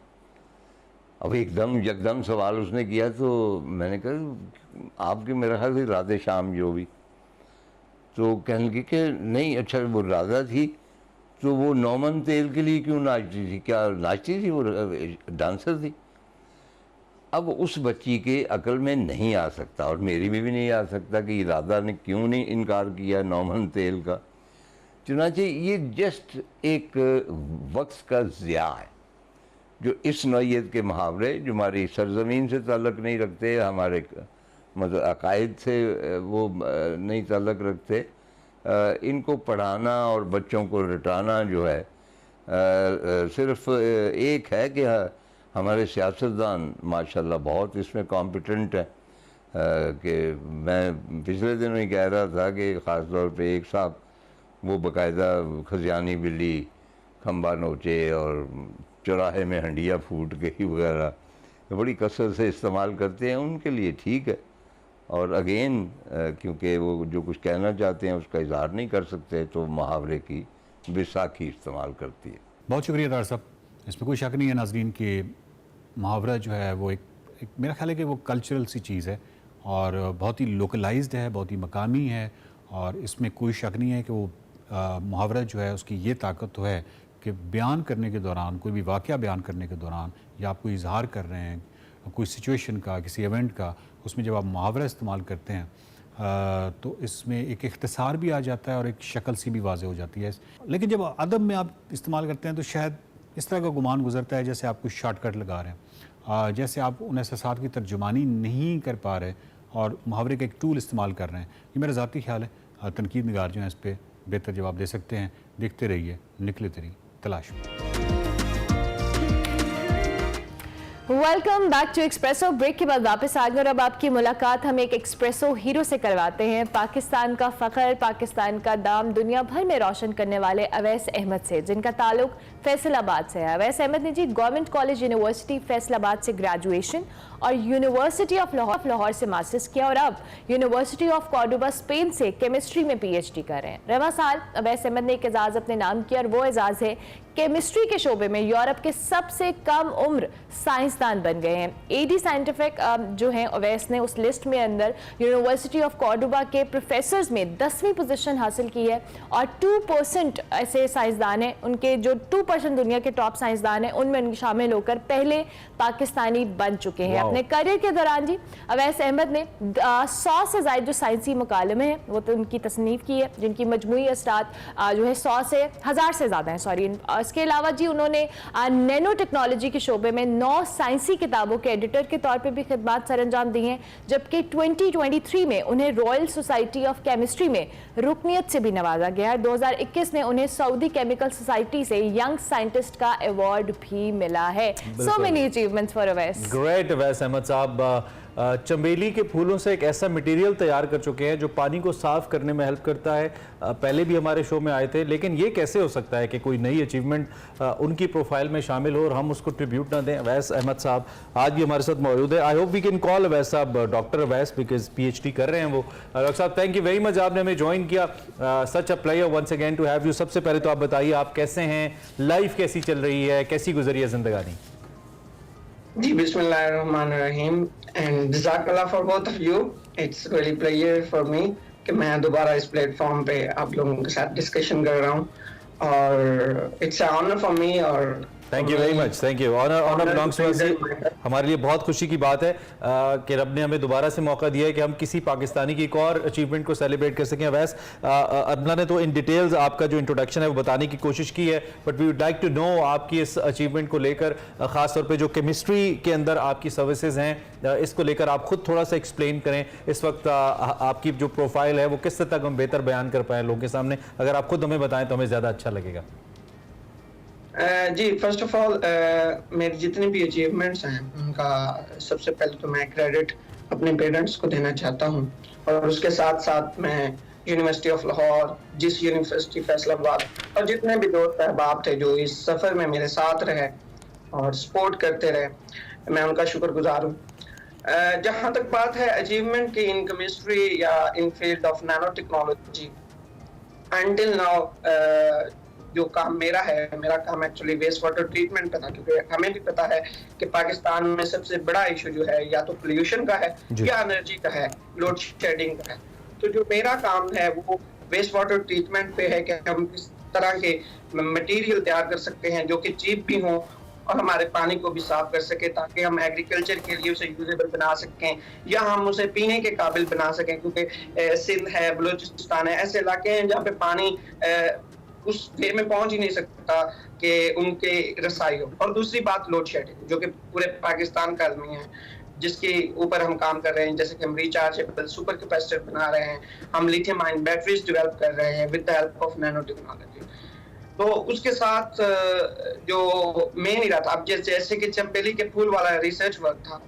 अब एकदम सवाल उसने किया, तो मैंने कहा आपके मेरा ख्याल से राधे श्याम जो भी। तो कहने लगी कि नहीं, अच्छा वो राधा थी तो वो नौमन तेल के लिए क्यों नाचती थी? क्या नाचती थी? वो डांसर थी। अब उस बच्ची के अकल में नहीं आ सकता, और मेरी में भी नहीं आ सकता कि राधा ने क्यों नहीं इनकार किया नौमन तेल का। चुनांचे ये जस्ट एक वक्त का ज़िया है, जो इस नौइयत के मुहावरे जो हमारी सरजमीन से ताल्लुक़ नहीं रखते, हमारे मतलब अकायद से वो नहीं ताल्लुक़ रखते, इनको पढ़ाना और बच्चों को रटाना जो है सिर्फ एक है कि हमारे सियासतदान माशाल्लाह बहुत इसमें कॉम्पिटेंट हैं। कि मैं पिछले दिनों ही कह रहा था कि ख़ास तौर पे एक साहब वो बाकायदा खजियानी बिल्ली खंबा नोचे और चौराहे में हंडिया फूट गई वगैरह बड़ी कसरत से इस्तेमाल करते हैं, उनके लिए ठीक है। और अगेन क्योंकि वो जो कुछ कहना चाहते हैं उसका इजहार नहीं कर सकते, तो मुहावरे की बैसाखी इस्तेमाल करती है। बहुत शुक्रिया तार साहब। इसमें कोई शक नहीं है नाजरीन कि मुहावरा जो है वो एक मेरा ख्याल है कि वो कल्चरल सी चीज़ है और बहुत ही लोकलाइज्ड है, बहुत ही मकामी है, और इसमें कोई शक नहीं है कि वो मुहावरा जो है उसकी ये ताकत तो है कि बयान करने के दौरान, कोई भी वाक़या बयान करने के दौरान, या आप कोई इजहार कर रहे हैं कोई सिचुएशन का, किसी इवेंट का, उसमें जब आप मुहावरा इस्तेमाल करते हैं तो इसमें एक इख्तिसार भी आ जाता है और एक शक्ल सी भी वाज़े हो जाती है। लेकिन जब अदब में आप इस्तेमाल करते हैं तो शायद इस तरह का गुमान गुजरता है जैसे आप कुछ शॉर्टकट लगा रहे हैं, जैसे आप उन एहसासात की तर्जुमानी नहीं कर पा रहे और मुहावरे का एक टूल इस्तेमाल कर रहे हैं। ये मेरा ज़ाती ख्याल है। तनकीद निगार जो है इस पर बेहतर जवाब दे सकते हैं। देखते रहिए निकले तेरी तलाश में। Welcome back to Expresso. Break के बाद वापस आ गए और अब आपकी मुलाकात हम एक एक्सप्रेसो हीरो से करवाते हैं। पाकिस्तान का फखर, पाकिस्तान का दाम दुनिया भर में रोशन करने वाले अवैस अहमद से, जिनका ताल्लुक फैसलाबाद से है। अवैस अहमद ने जी गवर्नमेंट कॉलेज यूनिवर्सिटी फैसलाबाद से ग्रेजुएशन और यूनिवर्सिटी ऑफ लाहौर से मास्टर्स किया और अब यूनिवर्सिटी ऑफ कॉर्डोबा स्पेन से केमिस्ट्री में पीएचडी कर रहे हैं। रवा साल अवैस अहमद ने एक एजाज अपने नाम किया और वो एजाज है केमिस्ट्री के शोबे में यूरोप के सबसे कम उम्र साइंसदान बन गए हैं। एडी साइंटिफिक जो है अवैस ने उस लिस्ट में अंदर यूनिवर्सिटी ऑफ कॉर्डोबा के प्रोफेसर्स में 10वीं पोजीशन हासिल की है और 2% ऐसे साइंसदान हैं, उनके जो 2% दुनिया के टॉप साइंसदान हैं उनमें उनके शामिल होकर पहले पाकिस्तानी बन चुके हैं। अपने करियर के दौरान जी अवैस अहमद ने 100 से ज्यादा जो साइंसी मुकालमे हैं वो तो उनकी तसनीफ की है, जिनकी मजमूई अस्तात जो है 100 से 1000 से ज्यादा है। सॉरी, इसके अलावा जी उन्होंने नैनो टेक्नोलॉजी के शोबे में 9 साइंसी किताबों के एडिटर के तौर पे भी खिदमत सर अंजाम दी हैं, जबकि 2023 में उन्हें रॉयल सोसाइटी ऑफ केमिस्ट्री में रुकनियत से भी नवाजा गया है। 2021 में उन्हें सऊदी केमिकल सोसाइटी से यंग साइंटिस्ट का अवार्ड भी मिला है। So many achievements for Awais. Great Awais Ahmed sahab चमेली के फूलों से एक ऐसा मटेरियल तैयार कर चुके हैं जो पानी को साफ करने में हेल्प करता है। पहले भी हमारे शो में आए थे, लेकिन ये कैसे हो सकता है कि कोई नई अचीवमेंट उनकी प्रोफाइल में शामिल हो और हम उसको ट्रिब्यूट ना दें। अवैस अहमद साहब आज भी हमारे साथ मौजूद है। I hope we can call Awais sahab doctor Awais because PhD कर रहे हैं वो। डॉक्टर साहब थैंक यू वेरी मच, आपने हमें ज्वाइन किया। Such a player once again to have you. सबसे पहले तो आप बताइए आप कैसे हैं, लाइफ कैसी चल रही है, कैसी गुजरी है जिंदगानी? जी बिस्मिल्लाहिर्रहमानिर्रहीम एंड जज़ाकल्लाह for both of you. It's really pleasure for me कि मैं दोबारा इस प्लेटफॉर्म पे आप लोगों के साथ डिस्कशन कर रहा हूँ और it's a honour for me. और thank you very much, thank you. Honour belongs to us. हमारे लिए बहुत खुशी की बात है कि रब ने हमें दोबारा से मौका दिया है कि हम किसी पाकिस्तानी की एक और अचीवमेंट को सेलिब्रेट कर सकें। अवैस, अदना ने तो इन डिटेल्स आपका जो इंट्रोडक्शन है वो बताने की कोशिश की है, but we would like to know आपकी इस अचीवमेंट को लेकर, खास तौर पे जो केमिस्ट्री के अंदर आपकी सर्विसेज हैं, इसको लेकर आप खुद थोड़ा सा एक्सप्लेन करें। इस वक्त आपकी जो प्रोफाइल है वो किस तक हम बेहतर बयान कर पाए लोगों के सामने, अगर आप खुद हमें बताएं तो हमें ज़्यादा अच्छा लगेगा। जी फर्स्ट ऑफ ऑल मेरी जितनी भी अचीवमेंट्स हैं उनका सबसे पहले तो मैं क्रेडिट अपने पेरेंट्स को देना चाहता हूं और उसके साथ साथ मैं यूनिवर्सिटी ऑफ लाहौर, जिस यूनिवर्सिटी फैसलाबाद और जितने भी दोस्त अहबाब थे जो इस सफ़र में मेरे साथ रहे और सपोर्ट करते रहे, मैं उनका शुक्रगुजार हूँ। जहाँ तक बात है अचीवमेंट की इन केमिस्ट्री या in field of nano technology, until now जो काम मेरा है, मेरा काम एक्चुअली वेस्ट वाटर ट्रीटमेंट पे था, क्योंकि हमें भी पता है कि पाकिस्तान में सबसे बड़ा इशू जो है या तो पोल्यूशन का है या एनर्जी का है, लोड शेडिंग का है। तो जो मेरा काम है वो वेस्ट वाटर ट्रीटमेंट पे है कि हम किस तरह के मटेरियल तैयार कर सकते हैं जो कि चीप भी हो और हमारे पानी को भी साफ कर सके, ताकि हम एग्रीकल्चर के लिए उसे यूजेबल बना सकें या हम उसे पीने के काबिल बना सकें, क्योंकि सिंध है, बलूचिस्तान है, ऐसे इलाके हैं जहाँ पे पानी उस वे में पहुंच ही नहीं सकता कि उनके रसाई हो। और दूसरी बात लोड शेडिंग, जो कि पूरे पाकिस्तान का आदमी है, जिसके ऊपर हम काम कर रहे हैं, जैसे कि हम रिचार्जेबल सुपर कैपेसिटर बना रहे हैं, हम लिथियम आयन बैटरीज डेवलप कर रहे हैं with the help of nano technology. तो उसके साथ जो मेन ही रहा था, अब जैसे कि चंबेली के फूल वाला रिसर्च वर्क था,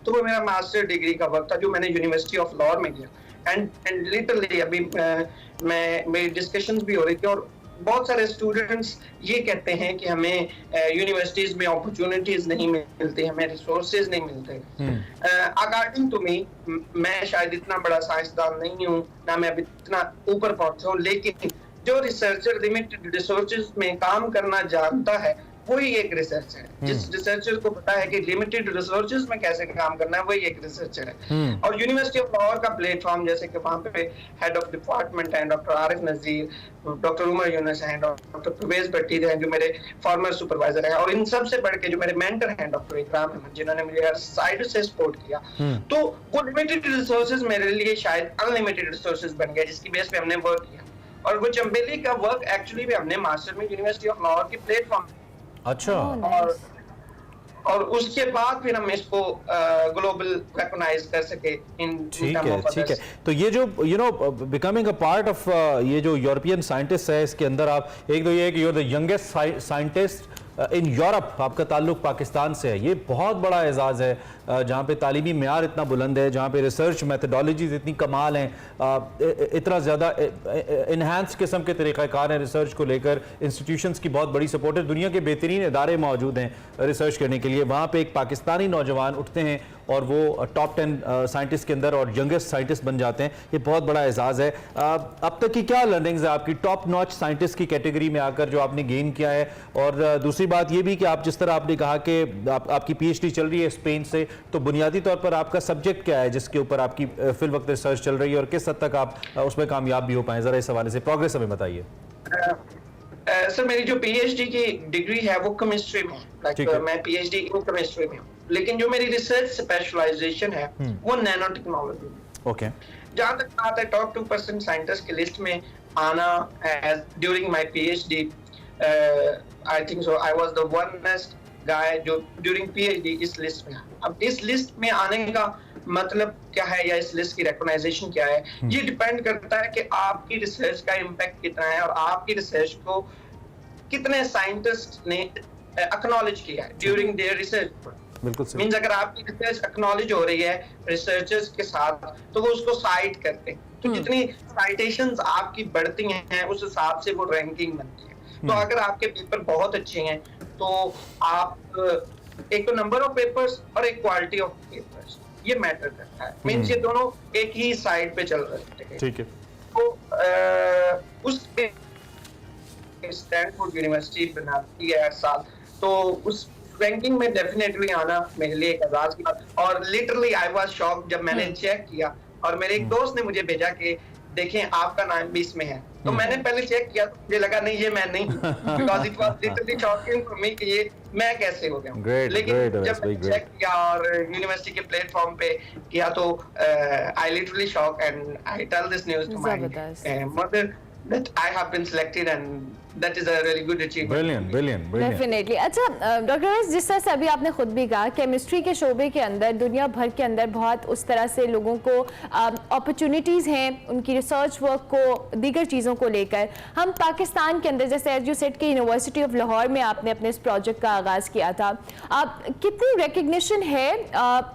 तो वो मेरा मास्टर डिग्री का वर्क था जो मैंने यूनिवर्सिटी ऑफ लाहौर में किया। एंड लिटरली अभी मेरी डिस्कशंस भी हो रही थी और बहुत सारे स्टूडेंट्स ये कहते हैं कि हमें यूनिवर्सिटीज में अपॉर्चुनिटीज नहीं मिलती, हमें रिसोर्सेज नहीं मिलते। अकॉर्डिंग टू मी, मैं शायद इतना बड़ा साइंसदान नहीं हूँ, ना मैं अभी इतना ऊपर पहुंचा हूँ, लेकिन जो रिसर्चर लिमिटेड रिसोर्सेज में काम करना जानता है वही एक रिसर्चर है। जिस रिसर्चर को पता है कि लिमिटेड रिसोर्सेज में कैसे काम करना है, वही एक रिसर्चर है। और यूनिवर्सिटी ऑफ लाहौर का प्लेटफॉर्म, जैसे कि वहाँ पे हेड ऑफ डिपार्टमेंट हैं डॉक्टर आरिफ नजीर, डॉक्टर उमर यूनुस हैं, डॉक्टर परवेज भट्टी हैं जो मेरे फॉर्मर सुपरवाइजर हैं, और इन सबसे बढ़ के जो मेरे मेंटर हैं डॉक्टर इकराम अहमद, जिन्होंने मुझे हर साइड से सपोर्ट किया। तो वो लिमिटेड रिसोर्सेज मेरे लिए शायद अनलिमिटेड रिसोर्सेज बन गए, जिसकी बेस पे हमने वर्क किया। और वो चंबेली का वर्क एक्चुअली भी हमने मास्टर में यूनिवर्सिटी ऑफ लाहौर के प्लेटफॉर्म। अच्छा। और उसके बाद फिर हम इसको ग्लोबल रिकॉग्नाइज कर सके इन। ठीक है, ठीक है। तो ये जो बिकमिंग अ पार्ट ऑफ ये जो यूरोपियन साइंटिस्ट है, इसके अंदर आप एक तो ये है कि you are the youngest scientist in Europe आपका ताल्लुक पाकिस्तान से है, ये बहुत बड़ा एजाज़ है, जहाँ पे तालीमी मेयार इतना बुलंद है, जहाँ पे रिसर्च मैथडोलॉजीज इतनी कमाल हैं, इतना ज़्यादा इन्हांस किस्म के तरीक़ाकार हैं रिसर्च को लेकर, इंस्टीट्यूशंस की बहुत बड़ी सपोर्ट है, दुनिया के बेहतरीन इदारे मौजूद हैं रिसर्च करने के लिए। वहाँ पे एक पाकिस्तानी नौजवान उठते हैं और वो टॉप 10 साइंटिस्ट के अंदर और यंगेस्ट साइंटिस्ट बन जाते हैं, ये बहुत बड़ा एजाज़ है। अब तक की क्या लर्निंग्स है आपकी टॉप नॉच साइंटिस्ट की कैटेगरी में आकर जो आपने गेन किया है? और दूसरी बात ये भी कि आप जिस तरह आपने कहा कि आपकी PhD चल रही है स्पेन से, तो बुनियादी तौर पर आपका सब्जेक्ट क्या है जिसके ऊपर आपकी फिल वक्त रिसर्च चल रही है और किस हद तक आप उसमें कामयाब भी हो पाए? ज़रा इस हवाले से प्रोग्रेस हमें बताइए। सर मेरी जो PhD की डिग्री है वो केमिस्ट्री में, मैं PhD इन केमिस्ट्री में हूँ, लेकिन जो मेरी रिसर्च स्पेशलाइजेशन है वो नैनो टेक्नोलॉजी में। ओके। जहाँ तक बात है टॉप 2% साइंटिस्ट की लिस्ट में आना during my PhD, I think so I was the वनस्ट गाय जो ड्यूरिंग PhD इस लिस्ट में। अब इस लिस्ट में आने का मतलब क्या है या इस लिस्ट की रिकॉग्नाइजेशन क्या है, ये डिपेंड करता है कि आपकी रिसर्च का इम्पैक्ट कितना है और आपकी रिसर्च को कितने साइंटिस्ट ने एक्नॉलेज किया है ड्यूरिंग देयर रिसर्च। बिल्कुल सही। मींस अगर आपकी रिसर्च एक्नॉलेज हो रही है रिसर्चर्स के साथ तो वो उसको साइट करते हैं, तो जितनी साइटेशंस आपकी बढ़ती हैं उस हिसाब से वो रैंकिंग बनती है। तो अगर आपके पेपर बहुत अच्छे हैं तो आप एक तो नंबर ऑफ पेपर्स और एक क्वालिटी ऑफ पेपर्स, ये मैटर करता है। मींस ये दोनों एक ही साइड पे चल रहे हैं। ठीक है। तो उस स्टैनफोर्ड यूनिवर्सिटी बनाती है हर साल, तो उस रैंकिंग में डेफिनेटली आना मेरे लिए एक एजाज की बात। और लिटरली आई वाज शॉक्ड जब मैंने चेक किया और मेरे एक दोस्त ने मुझे भेजा कि देखें आपका नाम भी इसमें है, तो मैंने पहले चेक किया तो मुझे लगा नहीं ये मैं नहीं, because it was literally shocking for me कि ये मैं कैसे हो गया हूं। लेकिन जब मैंने चेक किया और यूनिवर्सिटी के प्लेटफॉर्म पे किया तो I literally shock and I tell this news to my mother that I have been selected and that is a really good achievement. Brilliant. Definitely. अच्छा डॉक्टर अनस, जिस तरह से अभी आपने खुद भी कहा केमिस्ट्री के शोबे के अंदर दुनिया भर के अंदर बहुत उस तरह से लोगों को अपॉर्चुनिटीज़ हैं उनकी रिसर्च वर्क को दीगर चीज़ों को लेकर। हम पाकिस्तान के अंदर जैसे एज यू सेड के यूनिवर्सिटी ऑफ लाहौर में आपने अपने इस प्रोजेक्ट का आगाज़ किया था, आप कितनी रिकग्निशन है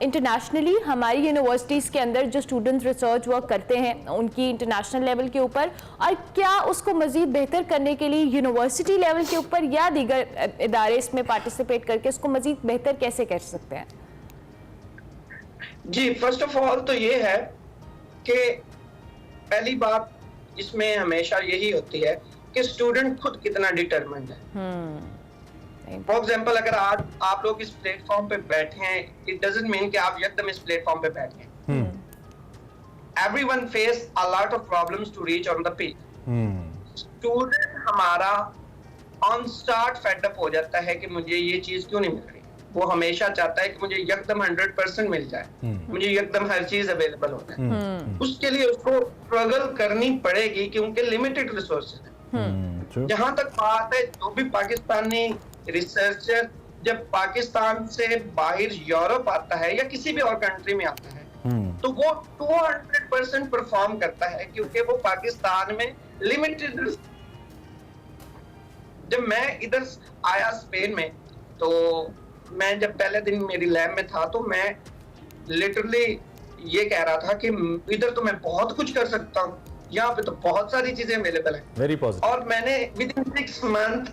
इंटरनेशनली हमारी यूनिवर्सिटीज़ के अंदर जो स्टूडेंट्स रिसर्च वर्क करते हैं उनकी इंटरनेशनल लेवल के ऊपर, और क्या उसको मज़ीद बेहतर करने के लिए यूनिवर्सिटी लेवल के ऊपर या दीगर इदारे इसमें पार्टिसिपेट करके इसको मज़ीद बेहतर कैसे कर सकते हैं? जी, फर्स्ट ऑफ ऑल तो ये है कि पहली बात इसमें हमेशा यही होती है कि स्टूडेंट खुद कितना डिटरमिन्ड है। फॉर एग्जांपल अगर आज आप लोग इस प्लेटफॉर्म पे बैठे हैं, इट डजंट मीन कि आप एकदम इस प्लेटफॉर्म पे बैठे हैं। Everyone face a lot of problems to reach on the peak. Student हमारा ऑन स्टार्ट फेडअप हो जाता है कि मुझे ये चीज क्यों नहीं मिल रही। वो हमेशा चाहता है कि मुझे एकदम 100% मिल जाए, मुझे एकदम हर चीज अवेलेबल हो जाए। उसके लिए उसको स्ट्रगल करनी पड़ेगी क्योंकि लिमिटेड रिसोर्सेज हैं। जहां तक बात है जो भी पाकिस्तानी रिसर्चर जब पाकिस्तान से बाहर यूरोप आता है या किसी भी और कंट्री में आता है तो वो 200% परफॉर्म करता है क्योंकि वो पाकिस्तान में लिमिटेड। जब मैं इधर आया स्पेन में तो मैं जब पहले दिन मेरी लैब में था तो मैं लिटरली ये कह रहा था कि इधर तो मैं बहुत कुछ कर सकता हूँ, यहाँ पे तो बहुत सारी चीजें अवेलेबल हैं। Very positive. और मैंने विद इन 6 मंथ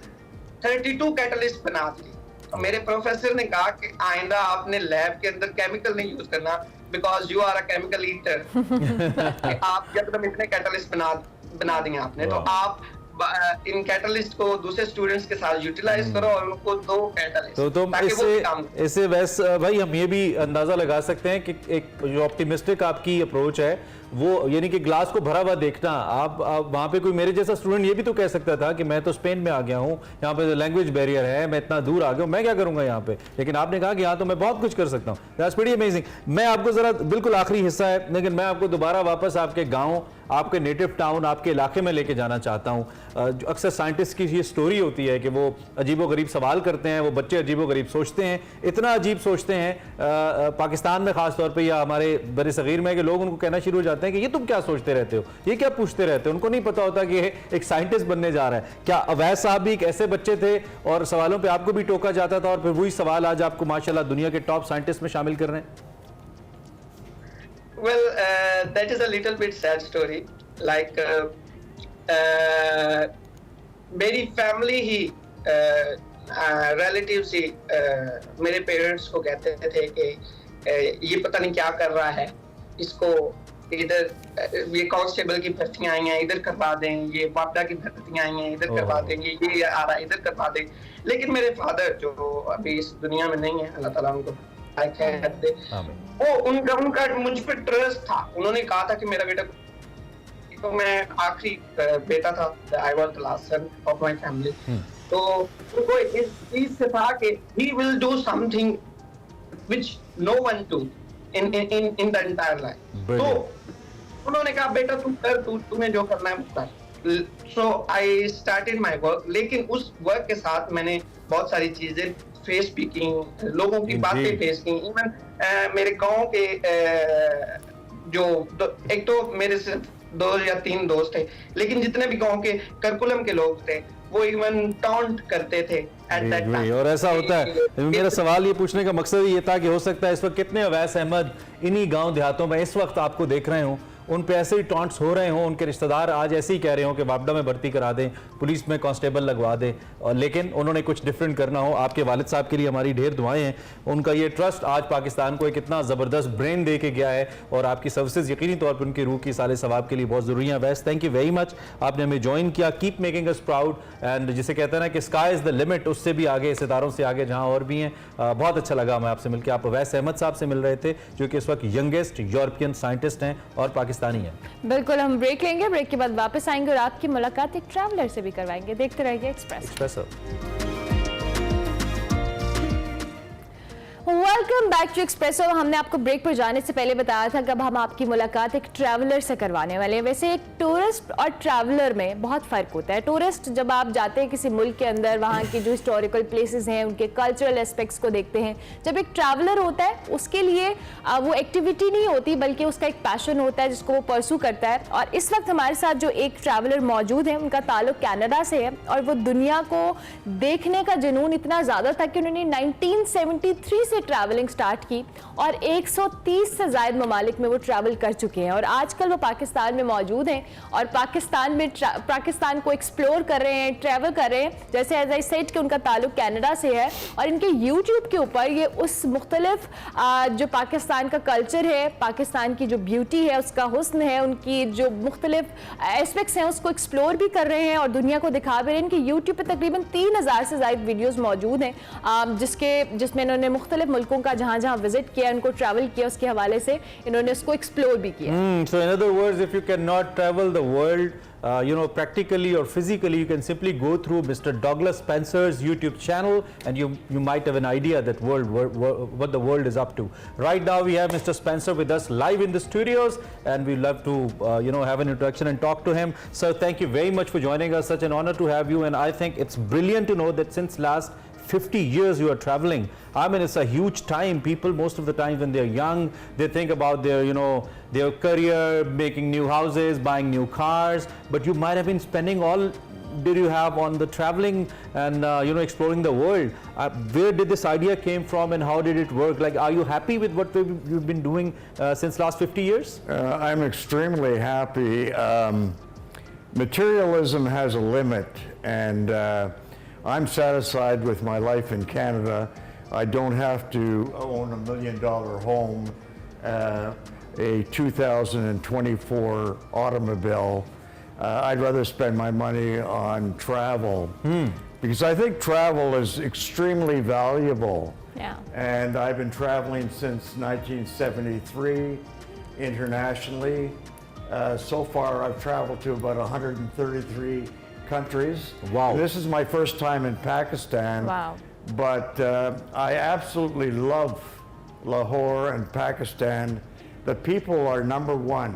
32 कैटलिस्ट बना दी। तो मेरे प्रोफेसर ने कहा कि आइंदा आपने लैब के अंदर केमिकल नहीं यूज करना because you are a chemical eater. आप एकदम इतने कैटलिस्ट बना दिए आपने, तो आप इन कैटलिस्ट को दूसरे स्टूडेंट्स के साथ यूटिलाइज करो और उनको दो कैटलिस्ट तो इससे वैसे भाई हम ये भी अंदाजा लगा सकते हैं कि एक जो ऑप्टिमिस्टिक आपकी अप्रोच है वो यानी कि ग्लास को भरा हुआ देखना। आप वहाँ पे कोई मेरे जैसा स्टूडेंट ये भी तो कह सकता था कि मैं तो स्पेन में आ गया हूँ, यहाँ पे लैंग्वेज बैरियर है, मैं इतना दूर आ गया हूँ, मैं क्या करूँगा यहाँ पे, लेकिन आपने कहा कि यहाँ तो मैं बहुत कुछ कर सकता हूँ। That's pretty amazing. मैं आपको ज़रा बिल्कुल आखिरी हिस्सा है लेकिन मैं आपको दोबारा वापस आपके गाँव आपके नेटिव टाउन, आपके इलाके में लेके जाना चाहता हूँ। जो अक्सर साइंटिस्ट की ये स्टोरी होती है कि वो अजीबोगरीब सवाल करते हैं, वो बच्चे अजीबोगरीब सोचते हैं, इतना अजीब सोचते हैं पाकिस्तान में खास तौर पे या हमारे बड़े सगीर में कि लोग उनको कहना शुरू हो जाते हैं कि ये तुम क्या सोचते रहते हो, ये क्या पूछते रहते हो। उनको नहीं पता होता कि ये एक साइंटिस्ट बनने जा रहा है। क्या अवैध साहब भी एक ऐसे बच्चे थे और सवालों पे आपको भी टोका जाता था और फिर वही सवाल आज आपको माशाल्लाह दुनिया के टॉप साइंटिस्ट में शामिल कर रहे हैं? Well, that is a little bit sad story. Like मेरी फैमिली ही रिलेटिव्स ही मेरे पेरेंट्स को कहते थे कि ये पता नहीं क्या कर रहा है, इसको इधर ये कांस्टेबल की भर्तियां आई हैं इधर करवा दें, ये वापडा की भर्तियां आई हैं इधर करवा दें, ये आ रहा है इधर करवा दें। लेकिन मेरे फादर जो अभी इस दुनिया में नहीं है, अल्लाह ताला उनको खैर दे, वो उनका मुझ पर ट्रस्ट था। उन्होंने कहा था कि मेरा बेटा, तो मैं आखिरी बेटा था, I was the last son of my family, तो उनको इस चीज से था कि he will do something which no one do in the entire life. तो उन्होंने कहा बेटा तुम कर, तुम्हें जो करना है वो कर। सो आई स्टार्टेड माय वर्क। लेकिन उस वर्क के साथ मैंने बहुत सारी चीजें फेस भी की, लोगों की बातें फेस की। इवन मेरे गांव के एक तो मेरे सिर्फ 2 या 3 दोस्त थे, लेकिन जितने भी गांव के करिकुलम के लोग थे वो इवन टॉन्ट करते थे एट दैट टाइम। और ऐसा होता है। मेरा सवाल ये पूछने का मकसद ये था कि हो सकता है इस वक्त कितने अवैस अहमद इन्हीं गांव देहातों में इस वक्त आपको देख रहे हो, उन पे ऐसे ही टॉन्ट्स हो रहे हों, उनके रिश्तेदार आज ऐसे ही कह रहे हो कि वापडा में भर्ती करा दें, पुलिस में कांस्टेबल लगवा दें, और लेकिन उन्होंने कुछ डिफरेंट करना हो। आपके वालिद साहब के लिए हमारी ढेर दुआएं हैं। उनका ये ट्रस्ट आज पाकिस्तान को एक इतना ज़बरदस्त ब्रेन दे के गया है और आपकी सर्विसेज यकीनी तौर पर उनकी रूह की साले सवाब के लिए बहुत ज़रूरी है। वैस थैंक यू वेरी मच, आपने हमें ज्वाइन किया। Keep making us proud and जिसे कहते हैं ना कि स्काई इज़ द लिमिट, उससे भी आगे, सितारों से आगे जहाँ और भी हैं। बहुत अच्छा लगा हमें आपसे मिलकर। आप अवैस अहमद साहब से मिल रहे थे जो कि इस वक्त यंगेस्ट यूरोपियन साइंटिस्ट हैं और पाकिस्तानी हैं। बिल्कुल, हम ब्रेक लेंगे, ब्रेक के बाद वापस आएंगे और आपकी मुलाकात एक ट्रैवलर से भी करवाएंगे। देखते रहिए Express. Welcome back to Expresso. हमने आपको ब्रेक पर जाने से पहले बताया था कि अब हम आपकी मुलाकात एक ट्रैवलर से करवाने वाले हैं। वैसे एक टूरिस्ट और ट्रैवलर में बहुत फ़र्क होता है। टूरिस्ट जब आप जाते हैं किसी मुल्क के अंदर, वहाँ की जो हिस्टोरिकल प्लेसेस हैं, उनके कल्चरल एस्पेक्ट्स को देखते हैं। जब एक ट्रैवलर होता है उसके लिए वो एक्टिविटी नहीं होती बल्कि उसका एक पैशन होता है जिसको वो परसू करता है। और इस वक्त हमारे साथ जो एक ट्रैवलर मौजूद है उनका ताल्लुक कनाडा से है और वो दुनिया को देखने का जुनून इतना ज़्यादा था कि उन्होंने 1973 से ट्रैवलिंग स्टार्ट की और 130 से ज़ायद ममालिक में वो ट्रैवल कर चुके हैं और आजकल वो पाकिस्तान में मौजूद हैं और पाकिस्तान को एक्सप्लोर कर रहे हैं, ट्रैवल कर रहे हैं। जैसे एज आई सेड कि उनका ताल्लुक कनाडा से है और इनके यूट्यूब के ऊपर ये उस मुख्तलिफ जो पाकिस्तान का कल्चर है, पाकिस्तान की जो ब्यूटी है, उसका हुस्न है, उनकी जो मुख्तलिफ एस्पेक्ट्स हैं उसको एक्सप्लोर भी कर रहे हैं और दुनिया को दिखा भी रहे हैं। इनके यूट्यूब पर तकरीबन 3000 से ज़ायद वीडियोज़ मौजूद हैं जिसमें इन्होंने मुख्तलिफ मुल्कों का जहाँ विजिट किया, उनको ट्रैवल किया, उसके हवाले से इन्होंने उसको एक्सप्लोर भी किया। So in other words, if you cannot travel the world, practically or physically, you can simply go through Mr. Douglas Spencer's YouTube channel and you might have an idea that what the world is up to. Right now we have Mr. Spencer with us live in the studios and we love to have an introduction and talk to him. Sir, thank you very much for joining us. Such an honor to have you, and I think it's brilliant to know that since last 50 years you are traveling. I mean, it's a huge time. People most of the time when they're young, they think about their career, making new houses, buying new cars, but you might have been spending all did you have on the traveling and exploring the world. Where did this idea came from and how did it work? Like, are you happy with what you've been doing since last 50 years? I'm extremely happy. Materialism has a limit, and I'm satisfied with my life in Canada. I don't have to own $1 million home, a 2024 automobile. I'd rather spend my money on travel because I think travel is extremely valuable. Yeah. And I've been traveling since 1973 internationally. So far I've traveled to about 133 countries. Wow. This is my first time in Pakistan. Wow. But I absolutely love Lahore and Pakistan. The people are number one.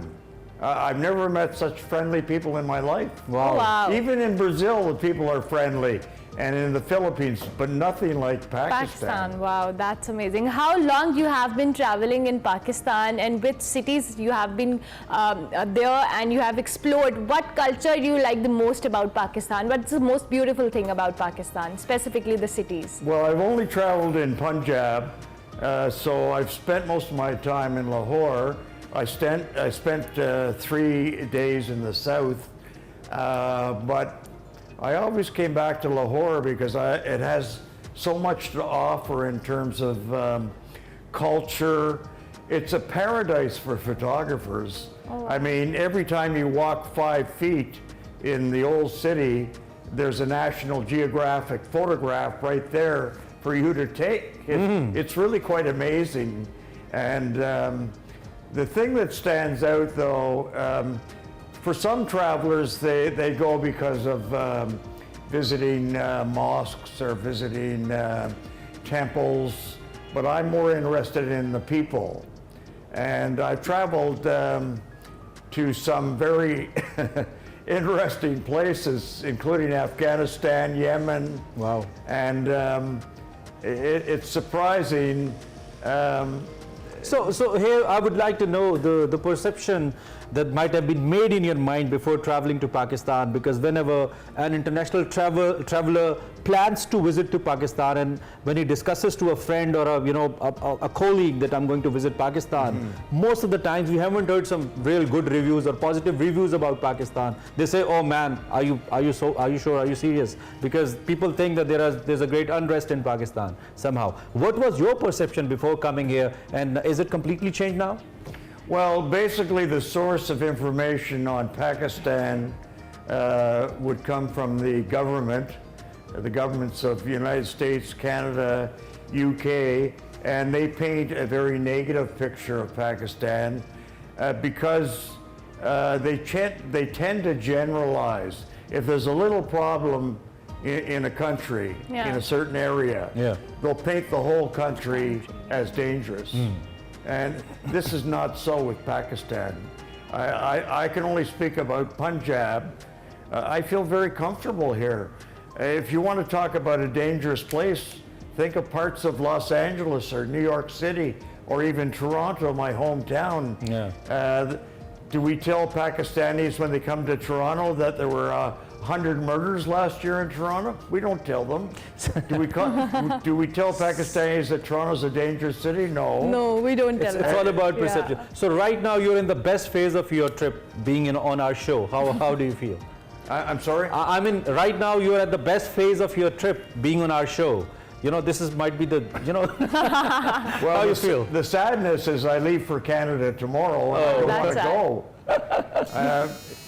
I've never met such friendly people in my life. Wow. Oh, wow. Even in Brazil, the people are friendly, and in the Philippines, but nothing like Pakistan. Wow, that's amazing. How long you have been traveling in Pakistan, and which cities you have been there and you have explored? What culture do you like the most about Pakistan? What's the most beautiful thing about Pakistan, specifically the cities? Well, I've only traveled in Punjab, so I've spent most of my time in Lahore. I spent 3 days in the south, but I always came back to Lahore because it has so much to offer in terms of culture. It's a paradise for photographers. I mean, every time you walk 5 feet in the old city, there's a National Geographic photograph right there for you to take. It's really quite amazing. And the thing that stands out, though, for some travelers, they go because of visiting mosques or visiting temples, but I'm more interested in the people. And I've traveled to some very interesting places, including Afghanistan, Yemen. Wow. And it's surprising. So here I would like to know the perception that might have been made in your mind before traveling to Pakistan, because whenever an international traveler plans to visit to Pakistan, and when he discusses to a friend or a colleague that I'm going to visit Pakistan, most of the times we haven't heard some real good reviews or positive reviews about Pakistan. They say, "Oh man, are you sure? Are you serious?" Because people think that there's a great unrest in Pakistan somehow. What was your perception before coming here, and is it completely changed now? Well, basically the source of information on Pakistan would come from the governments of the United States, Canada, UK, and they paint a very negative picture of Pakistan because they tend to generalize. If there's a little problem in a country, in a certain area, they'll paint the whole country as dangerous. And this is not so with Pakistan. I can only speak about Punjab. I feel very comfortable here. If you want to talk about a dangerous place, think of parts of Los Angeles or New York City or even Toronto, my hometown. Do we tell Pakistanis when they come to Toronto that there were 100 murders last year in Toronto? We don't tell them. Do we tell Pakistanis that Toronto's a dangerous city? No. No, we don't tell them. It's all about perception. So right now you're in the best phase of your trip, being on our show. How do you feel? I'm sorry? I mean, right now you're at the best phase of your trip, being on our show. Might be the, Well, how you feel? The sadness is I leave for Canada tomorrow. I don't want to go.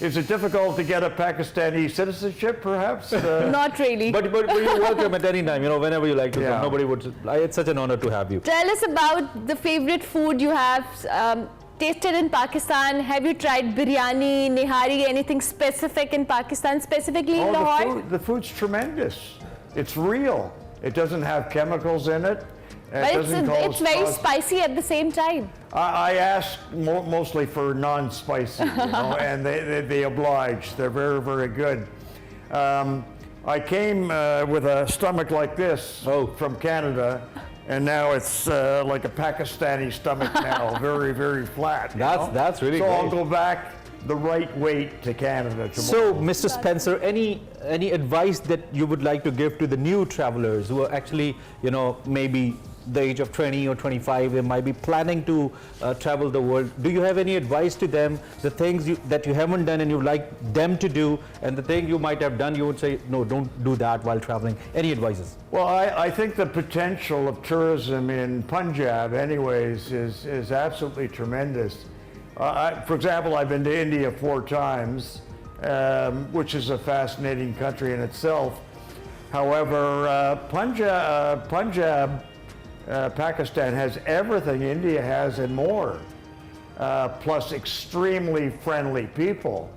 Is it difficult to get a Pakistani citizenship, perhaps? Not really. But you're welcome at any time, whenever you like to come. Nobody would. It's such an honor to have you. Tell us about the favorite food you have tasted in Pakistan. Have you tried biryani, nihari, anything specific in Pakistan, specifically in Lahore? The food's tremendous. It's real. It doesn't have chemicals in it. But it's very spicy at the same time. I ask mostly for non-spicy, and they oblige. They're very, very good. I came with a stomach like this from Canada, and now it's like a Pakistani stomach now, very, very flat. That's really great. So I'll go back the right weight to Canada tomorrow. So, Mr. Spencer, any advice that you would like to give to the new travelers who are actually, maybe the age of 20 or 25, they might be planning to travel the world. Do you have any advice to them, the things that you haven't done and you'd like them to do, and the thing you might have done, you would say, no, don't do that while traveling? Any advices? Well, I think the potential of tourism in Punjab anyways is absolutely tremendous. For example, I've been to India 4 times, which is a fascinating country in itself. However, Punjab, Pakistan has everything India has and more, plus extremely friendly people.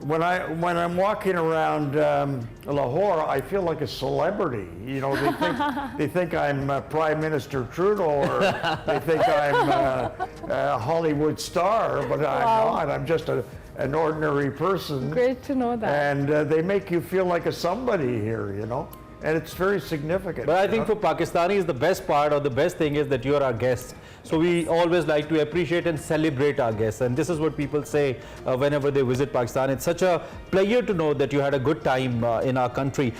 when I'm walking around Lahore, I feel like a celebrity. You know, they think I'm Prime Minister Trudeau, or they think I'm a Hollywood star, but I'm not. I'm just an ordinary person. Great to know that. And they make you feel like a somebody here, you know, and it's very significant. But I think for Pakistanis, the best part or the best thing is that you are our guests. So we always like to appreciate and celebrate our guests. And this is what people say whenever they visit Pakistan. It's such a pleasure to know that you had a good time in our country.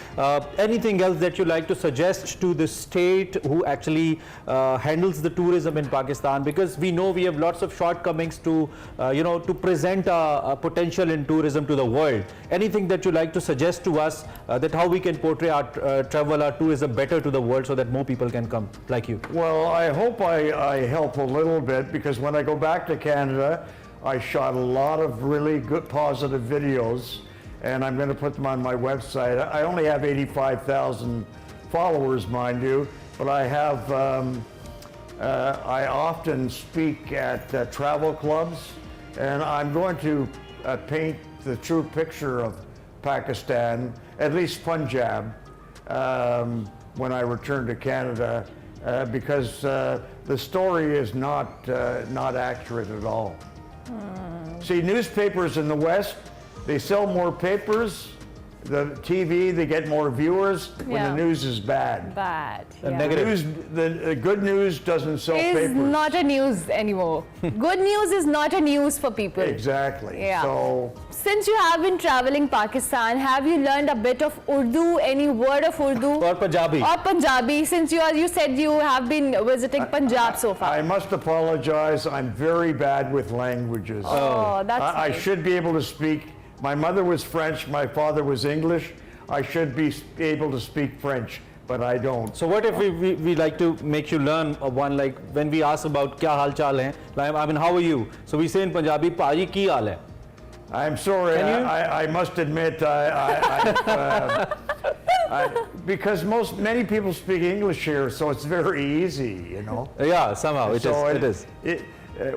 Anything else that you like to suggest to the state who actually handles the tourism in Pakistan? Because we know we have lots of shortcomings to, to present our potential in tourism to the world. Anything that you like to suggest to us that how we can portray our travel, our tourism better to the world so that more people can come like you? Well, I hope I help a little bit, because when I go back to Canada, I shot a lot of really good positive videos, and I'm going to put them on my website. I only have 85,000 followers, mind you, but I have, I often speak at travel clubs, and I'm going to paint the true picture of Pakistan, at least Punjab, when I return to Canada, because the story is not accurate at all. See, newspapers in the West, they sell more papers. The TV, they get more viewers when the news is bad. Bad. And yeah. negative. The good news doesn't sell Is papers. not a news anymore. Good news is not a news for people. Exactly. Yeah. So Since you have been traveling Pakistan, have you learned a bit of Urdu, any word of Urdu? Or Punjabi. Or Punjabi, since you said you have been visiting Punjab so far. I must apologize. I'm very bad with languages. Oh, that's I nice. should be able to speak. My mother was French, my father was English. I should be able to speak French, but I don't. So what if we like to make you learn one, like when we ask about kya hal chal hai, like, I mean, how are you? So we say in Punjabi, Paji ki hal hai? I'm sorry, Can you? I must admit, because many people speak English here, so it's very easy, you know. Yeah, somehow it is.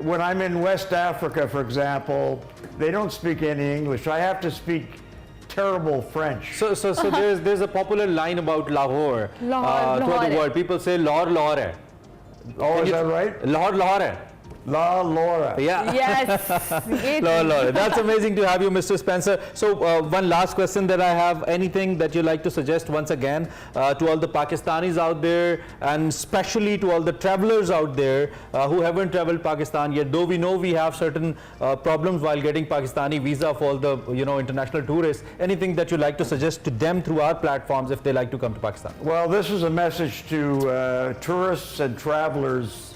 When I'm in West Africa, for example, they don't speak any English. I have to speak terrible French. So there's a popular line about Lahore, Lahore, throughout Lahore the world. People say Lahore, Lahore hai. Oh, is that right? Lahore, Lahore hai. La Laura. Yeah. Yes. Lahore. That's amazing to have you, Mr. Spencer. So one last question that I have, anything that you like to suggest once again to all the Pakistanis out there, and especially to all the travelers out there who haven't traveled Pakistan yet, though we know we have certain problems while getting Pakistani visa for all the international tourists, anything that you like to suggest to them through our platforms if they like to come to Pakistan? Well, this is a message to tourists and travelers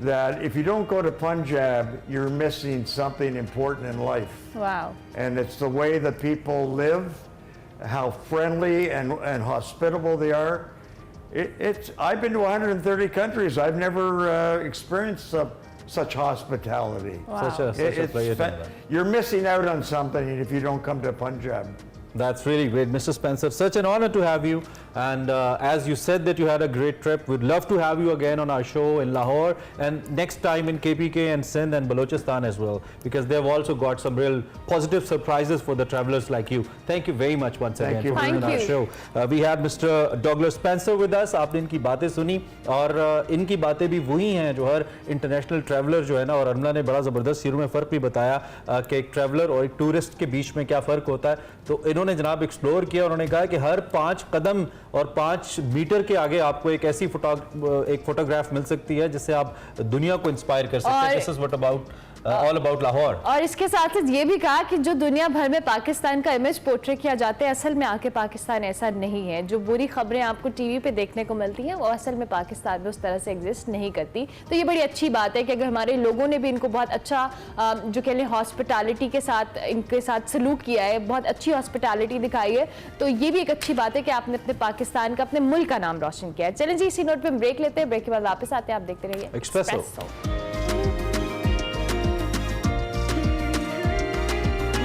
that if you don't go to Punjab, you're missing something important in life. Wow. And it's the way that people live, how friendly and hospitable they are. I've been to 130 countries. I've never experienced such hospitality. Wow. Such a pleasure to know that. You're missing out on something if you don't come to Punjab. That's really great, Mr. Spencer. Such an honor to have you. And as you said that you had a great trip, we'd love to have you again on our show in Lahore, and next time in KPK and Sindh and Balochistan as well, because they've also got some real positive surprises for the travelers like you. Thank you very much once again you. for being on Thank our you. show. We had Mr. Douglas Spencer with us. आपने इनकी बातें सुनी, और इनकी बातें भी वही हैं जो हर इंटरनेशनल ट्रैवलर जो है ना, और अमला ने बड़ा ज़बरदस्त शुरू में फ़र्क भी बताया कि एक ट्रैवलर और एक टूरिस्ट के बीच में क्या फ़र्क होता है. तो इन्होंने जनाब एक्सप्लोर किया, उन्होंने कहा कि हर 5 कदम और 5 मीटर के आगे आपको एक ऐसी फोटोग्राफ मिल सकती है जिससे आप दुनिया को इंस्पायर कर सकते हैं. This is what about all about Lahore. और इसके साथ ही ये भी कहा कि जो दुनिया भर में पाकिस्तान का इमेज पोर्ट्रे किया जाता है, असल में आके पाकिस्तान ऐसा नहीं है. जो बुरी खबरें आपको टीवी पे देखने को मिलती हैं वो असल में पाकिस्तान में उस तरह से एग्जिस्ट नहीं करती. तो ये बड़ी अच्छी बात है कि अगर हमारे लोगों ने भी इनको बहुत अच्छा जो कह लें हॉस्पिटैलिटी के साथ इनके साथ सलूक किया है, बहुत अच्छी हॉस्पिटैलिटी दिखाई है, तो ये भी एक अच्छी बात है कि आपने अपने पाकिस्तान का, अपने मुल्क का नाम रोशन किया है. चलें जी, इसी नोट पर ब्रेक लेते हैं. ब्रेक के बाद वापस आते हैं. आप देखते रहिए Expresso.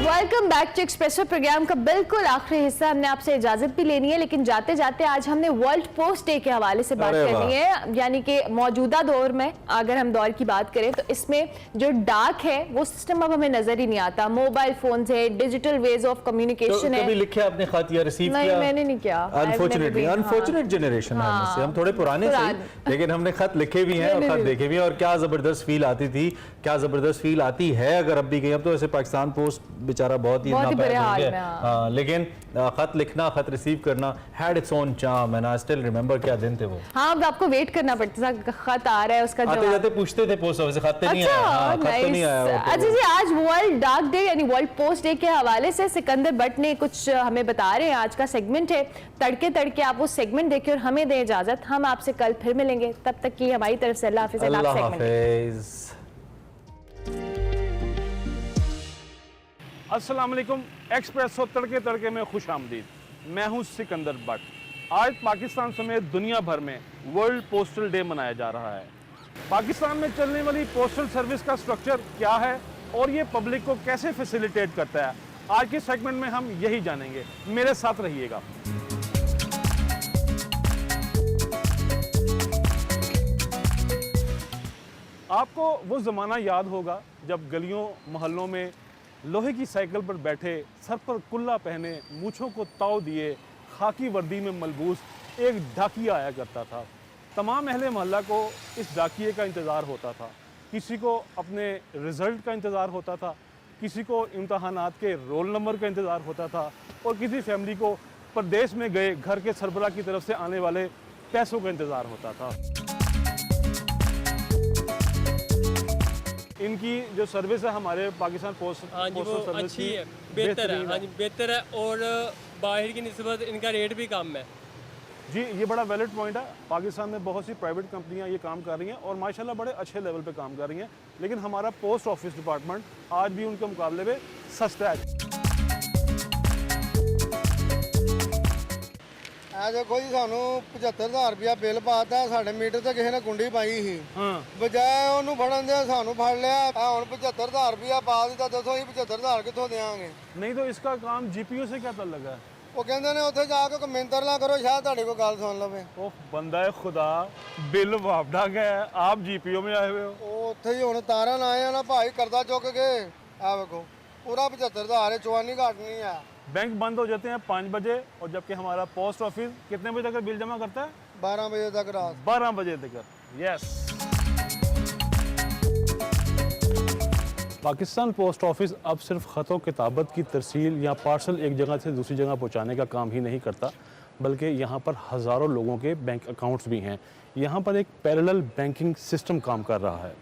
Welcome back to Expresso program का बिल्कुल आखिरी हिस्सा। हमने आपसे इजाजत भी लेनी है, लेकिन जाते जाते आज हमने वर्ल्ड पोस्ट डे के हवाले से बात करनी है। यानी कि मौजूदा दौर में अगर हम दौर की बात करें तो इसमें जो डाक है वो सिस्टम अब हमें नजर ही नहीं आता। मोबाइल फोन है, डिजिटल वेज ऑफ कम्युनिकेशन है। कभी लिखे आपने खत या रिसीव नहीं, किया? मैंने नहीं किया। अनफॉर्चुनेटली अनफॉर्चुनेट जनरेशन है हमसे, हम थोड़े पुराने सही, लेकिन हमने खत लिखे भी हैं और खत देखे भी हैं, और क्या जबरदस्त फील आती थी, क्या जबरदस्त फील आती है अगर अब भी गई। अब तो ऐसे पाकिस्तान पोस्ट बेचारा बहुत ही बुरे हाल में, हाँ, लेकिन खत लिखना, खत रिसीव करना had its own charm and I still remember क्या दिन थे वो। हाँ, अब आपको वेट करना पड़ता था, खत आ रहा है उसका आते जवाब। जाते पूछते थे पोस्ट ऑफिस से, खत नहीं अच्छा, आया। हाँ, खत तो नहीं आया। अच्छा जी, आज वर्ल्ड डाक डे यानी वर्ल्ड पोस्ट डे के हवाले से सिकंदर भट्ट ने कुछ हमें बता रहे हैं। आज का सेगमेंट है तड़के तड़के, आप वो सेगमेंट देखिए और हमें दें इजाजत। हम आपसे कल फिर मिलेंगे, तब तक की हमारी तरफ से अल्लाह हाफिज़। अल्लाह हाफिज़। अस्सलाम वालेकुम। एक्सप्रेसो तड़के तड़के में खुश आमदीद। मैं हूं सिकंदर भट्ट। आज पाकिस्तान समेत दुनिया भर में वर्ल्ड पोस्टल डे मनाया जा रहा है। पाकिस्तान में चलने वाली पोस्टल सर्विस का स्ट्रक्चर क्या है और ये पब्लिक को कैसे फैसिलिटेट करता है, आज के सेगमेंट में हम यही जानेंगे। मेरे साथ रहिएगा। आपको वो ज़माना याद होगा जब गलियों मोहल्लों में लोहे की साइकिल पर बैठे, सर पर कुल्ला पहने, मूछों को ताव दिए, खाकी वर्दी में मलबूस एक डाकिया आया करता था। तमाम अहले मोहल्ला को इस डाकिये का इंतज़ार होता था। किसी को अपने रिज़ल्ट का इंतज़ार होता था, किसी को इम्तहानात के रोल नंबर का इंतज़ार होता था, और किसी फैमिली को परदेश में गए घर के सरबराह की तरफ से आने वाले पैसों का इंतज़ार होता था। इनकी जो सर्विस है हमारे पाकिस्तान पोस्ट सर्विस अच्छी है, बेहतर है। हाँ जी, बेहतर है, और बाहर की निस्बत इनका रेट भी कम है जी। ये बड़ा वैलिड पॉइंट है। पाकिस्तान में बहुत सी प्राइवेट कंपनियां ये काम कर रही हैं और माशाल्लाह बड़े अच्छे लेवल पे काम कर रही हैं, लेकिन हमारा पोस्ट ऑफिस डिपार्टमेंट आज भी उनके मुकाबले में सस्ता है। देखो जी, सानू 75,000 रुपया बिल पाता, साढ़े मीटर ते किसी ने कुंडी पाई ही, बजाय ओनू फड़न दे सानू फड़ लिया। हुण 75,000 रुपया पा दिता, दसो ही 75,000 कित्थों देंगे? नहीं तो इसका काम जीपीओ से क्या तल्लुक है? वो कहंदे ने उत्थे जाके मिंतर ना करो, शायद तुहाडी कोई गल सुन लवे। ओह बंदा है खुदा, बिल वापड़ा गया, आप जीपीओ में आए हुए हो। ਉਹ ਉੱਥੇ ਹੀ ਹੁਣ ਤਾਰਨ ਆਏ ਆ ਨਾ ਭਾਈ, ਕਰਦਾ ਚੁੱਕ ਕੇ ਆ ਵੇਖੋ पूरा 75,000 है, चौवानी घाट नहीं है। बैंक बंद हो जाते हैं 5 बजे, और जबकि हमारा पोस्ट ऑफिस कितने बजे तक बिल जमा करता है? 12 बजे तक रात। 12 बजे तक। यस। पाकिस्तान पोस्ट ऑफिस अब सिर्फ ख़तों किताबत की तरसील या पार्सल एक जगह से दूसरी जगह पहुंचाने का काम ही नहीं करता, बल्कि यहाँ पर हज़ारों लोगों के बैंक अकाउंट्स भी हैं। यहाँ पर एक पैरेलल बैंकिंग सिस्टम काम कर रहा है।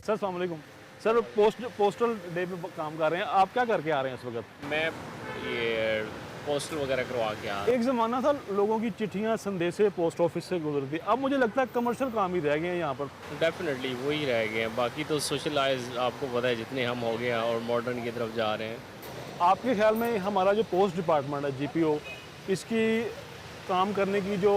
सर अस्सलाम वालेकुम। सर पोस्टल डे पे काम कर रहे हैं, आप क्या करके आ रहे हैं इस वक्त? मैं ये पोस्टल वगैरह करवा के आ रहा हूँ। एक ज़माना था लोगों की चिट्ठियाँ संदेशे पोस्ट ऑफिस से गुजरती, अब मुझे लगता है कमर्शियल काम ही रह गए हैं यहाँ पर। डेफिनेटली वही रह गए हैं, बाकी तो सोशलाइज आपको पता है जितने हम हो गए हैं और मॉडर्न की तरफ जा रहे हैं। आपके ख्याल में हमारा जो पोस्ट डिपार्टमेंट है जीपीओ, इसकी काम करने की जो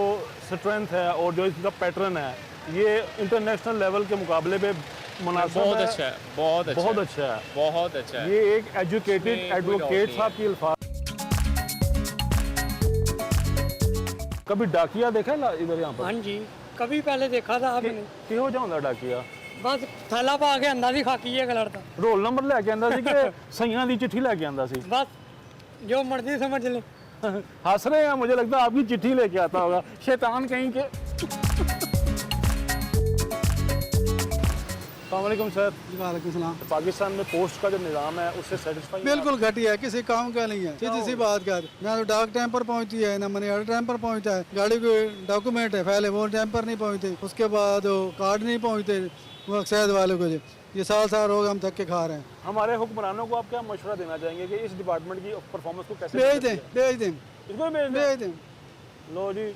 स्ट्रेंथ है और जो इसका पैटर्न है, ये इंटरनेशनल लेवल के मुकाबले पे मुनासिब बहुत है? अच्छा है, बहुत अच्छा बहुत है, अच्छा है, बहुत अच्छा है। ये एक एजुकेटेड इसमें कोई एडवोकेट डाउट साहब की अल्फाज। कभी डाकिया देखा है इधर यहाँ पर? हाँ जी, कभी पहले देखा था आपने। किहो जाता डाकिया? बस थैला पा के आंदा सी खाकी है कलर दा, रोल नंबर लेके आंदा सी कि सईयां दी चिट्ठी लेके आंदा सी? बस जो मर्जी समझ ले। हंस रहे हैं, मुझे लगता है आपकी चिट्ठी लेके आता होगा, शैतान कहीं के। अस्सलामुअलैकुम सर। वालेकुम सलाम। पाकिस्तान में पोस्ट का जो निज़ाम है उससे सेटिस्फाई? बिल्कुल घटिया है, किसी काम का नहीं है। सीधी सी बात कर, ना तो डाक टाइम पर पहुंचती है, ना मनी ऑर्डर टाइम पर पहुंचता है। गाड़ी के डॉक्यूमेंट है फाइल है वो टाइम पर नहीं पहुंचते, उसके बाद कार्ड नहीं पहुंचते वो अक्सैद वाले को। ये साल हो गए हम थक के खा रहे हैं। हमारे हुक्मरानों को आप क्या मशवरा देना चाहेंगे कि इस डिपार्टमेंट की परफॉर्मेंस को कैसे भेज दें? इसको भेज दें। लो जी,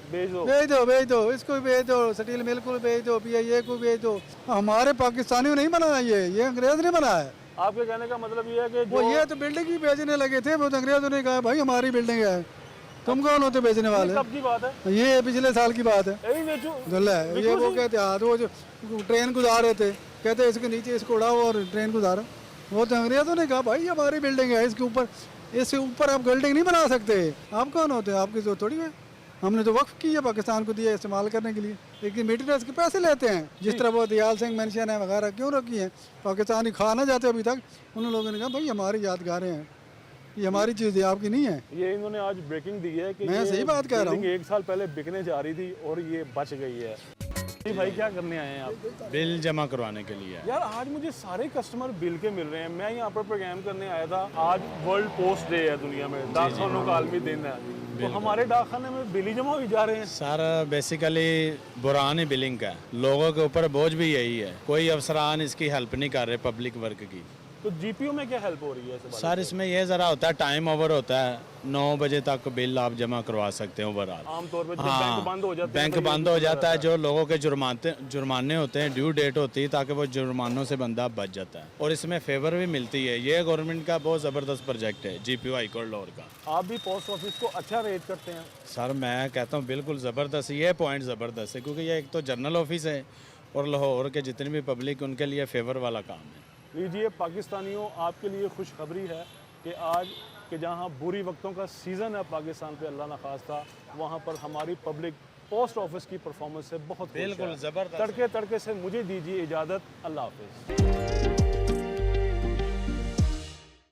भेज दो इसको भेज दो, स्टील मिल को भेज दो, PIA को भेज दो। हमारे पाकिस्तानियों नहीं बनाया, ये अंग्रेज ने बनाया है। आपके कहने का मतलब ये है कि वो ये तो बिल्डिंग ही भेजने लगे थे, वो तो अंग्रेजों ने कहा भाई हमारी बिल्डिंग है, तुम कौन होते बेचने वाले? कब की बात है? ये पिछले साल की बात है। यही बेचो ये वो कहते हाँ, वो जो ट्रेन गुजार रहे थे, कहते इसके नीचे इसको उड़ाओ और ट्रेन गुजारो। वो तो अंग्रेजों ने कहा भाई हमारी बिल्डिंग है, इसके ऊपर आप बिल्डिंग नहीं बना सकते। आप कौन होते हैं? आपकी जो थोड़ी है, हमने तो वक्फ की है, पाकिस्तान को दिया इस्तेमाल करने के लिए, लेकिन मेंटेनेंस के पैसे लेते हैं। जिस तरह वो दयाल सिंह मेंशन है वगैरह क्यों रखी है, पाकिस्तानी खा ना जाते अभी तक। उन लोगों ने कहा भाई हमारी यादगारें हैं, ये हमारी चीज़ है, आपकी नहीं है। ये इन्होंने आज ब्रेकिंग दी है कि मैं सही बात कह रहा हूँ। 1 साल पहले बिकने जा रही थी और ये बच गई है। भाई क्या करने आए हैं आप? बिल जमा करवाने के लिए। यार आज मुझे सारे कस्टमर बिल के मिल रहे हैं। मैं यहाँ पर प्रोग्राम करने आया था। आज वर्ल्ड पोस्ट डे है, दुनिया में डाकखानों का आलमी दिन है, तो हमारे डाकखाने में बिल ही जमा हो जा रहे हैं। सारा बेसिकली बुरानी बिलिंग का, लोगों के ऊपर बोझ भी यही है। कोई अफसरान इसकी हेल्प नहीं कर रहे पब्लिक वर्क की। तो जीपीओ में क्या हेल्प हो रही है? सर इसमें ये ज़रा होता है, टाइम ओवर होता है, 9 बजे तक बिल आप जमा करवा सकते हैं ओवरऑल। आमतौर पर हाँ, बैंक बंद हो जाता है, बैंक बंद हो जाता है, जो लोगों के जुर्माने होते हैं, ड्यू डेट होती है, ताकि वो जुर्मानों से बंदा बच जाता है और इसमें फेवर भी मिलती है। ये गवर्नमेंट का बहुत ज़बरदस्त प्रोजेक्ट है जीपीओ हाई कोर्ट लाहौर का। आप भी पोस्ट ऑफिस को अच्छा रेट करते हैं? सर मैं कहता हूँ बिल्कुल ज़बरदस्त, ये पॉइंट ज़बरदस्त है, क्योंकि ये एक तो जनरल ऑफिस है और लाहौर के जितने भी पब्लिक उनके लिए फेवर वाला काम है। लीजिए पाकिस्तानियों, आपके लिए खुशखबरी है कि आज के जहां बुरी वक्तों का सीज़न है पाकिस्तान पे, अल्लाह न खास्ता, वहां पर हमारी पब्लिक पोस्ट ऑफिस की परफॉर्मेंस से बहुत बिल्कुल ज़बरदस्त। तड़के से मुझे दीजिए इजाज़त। अल्लाह हाफिज़।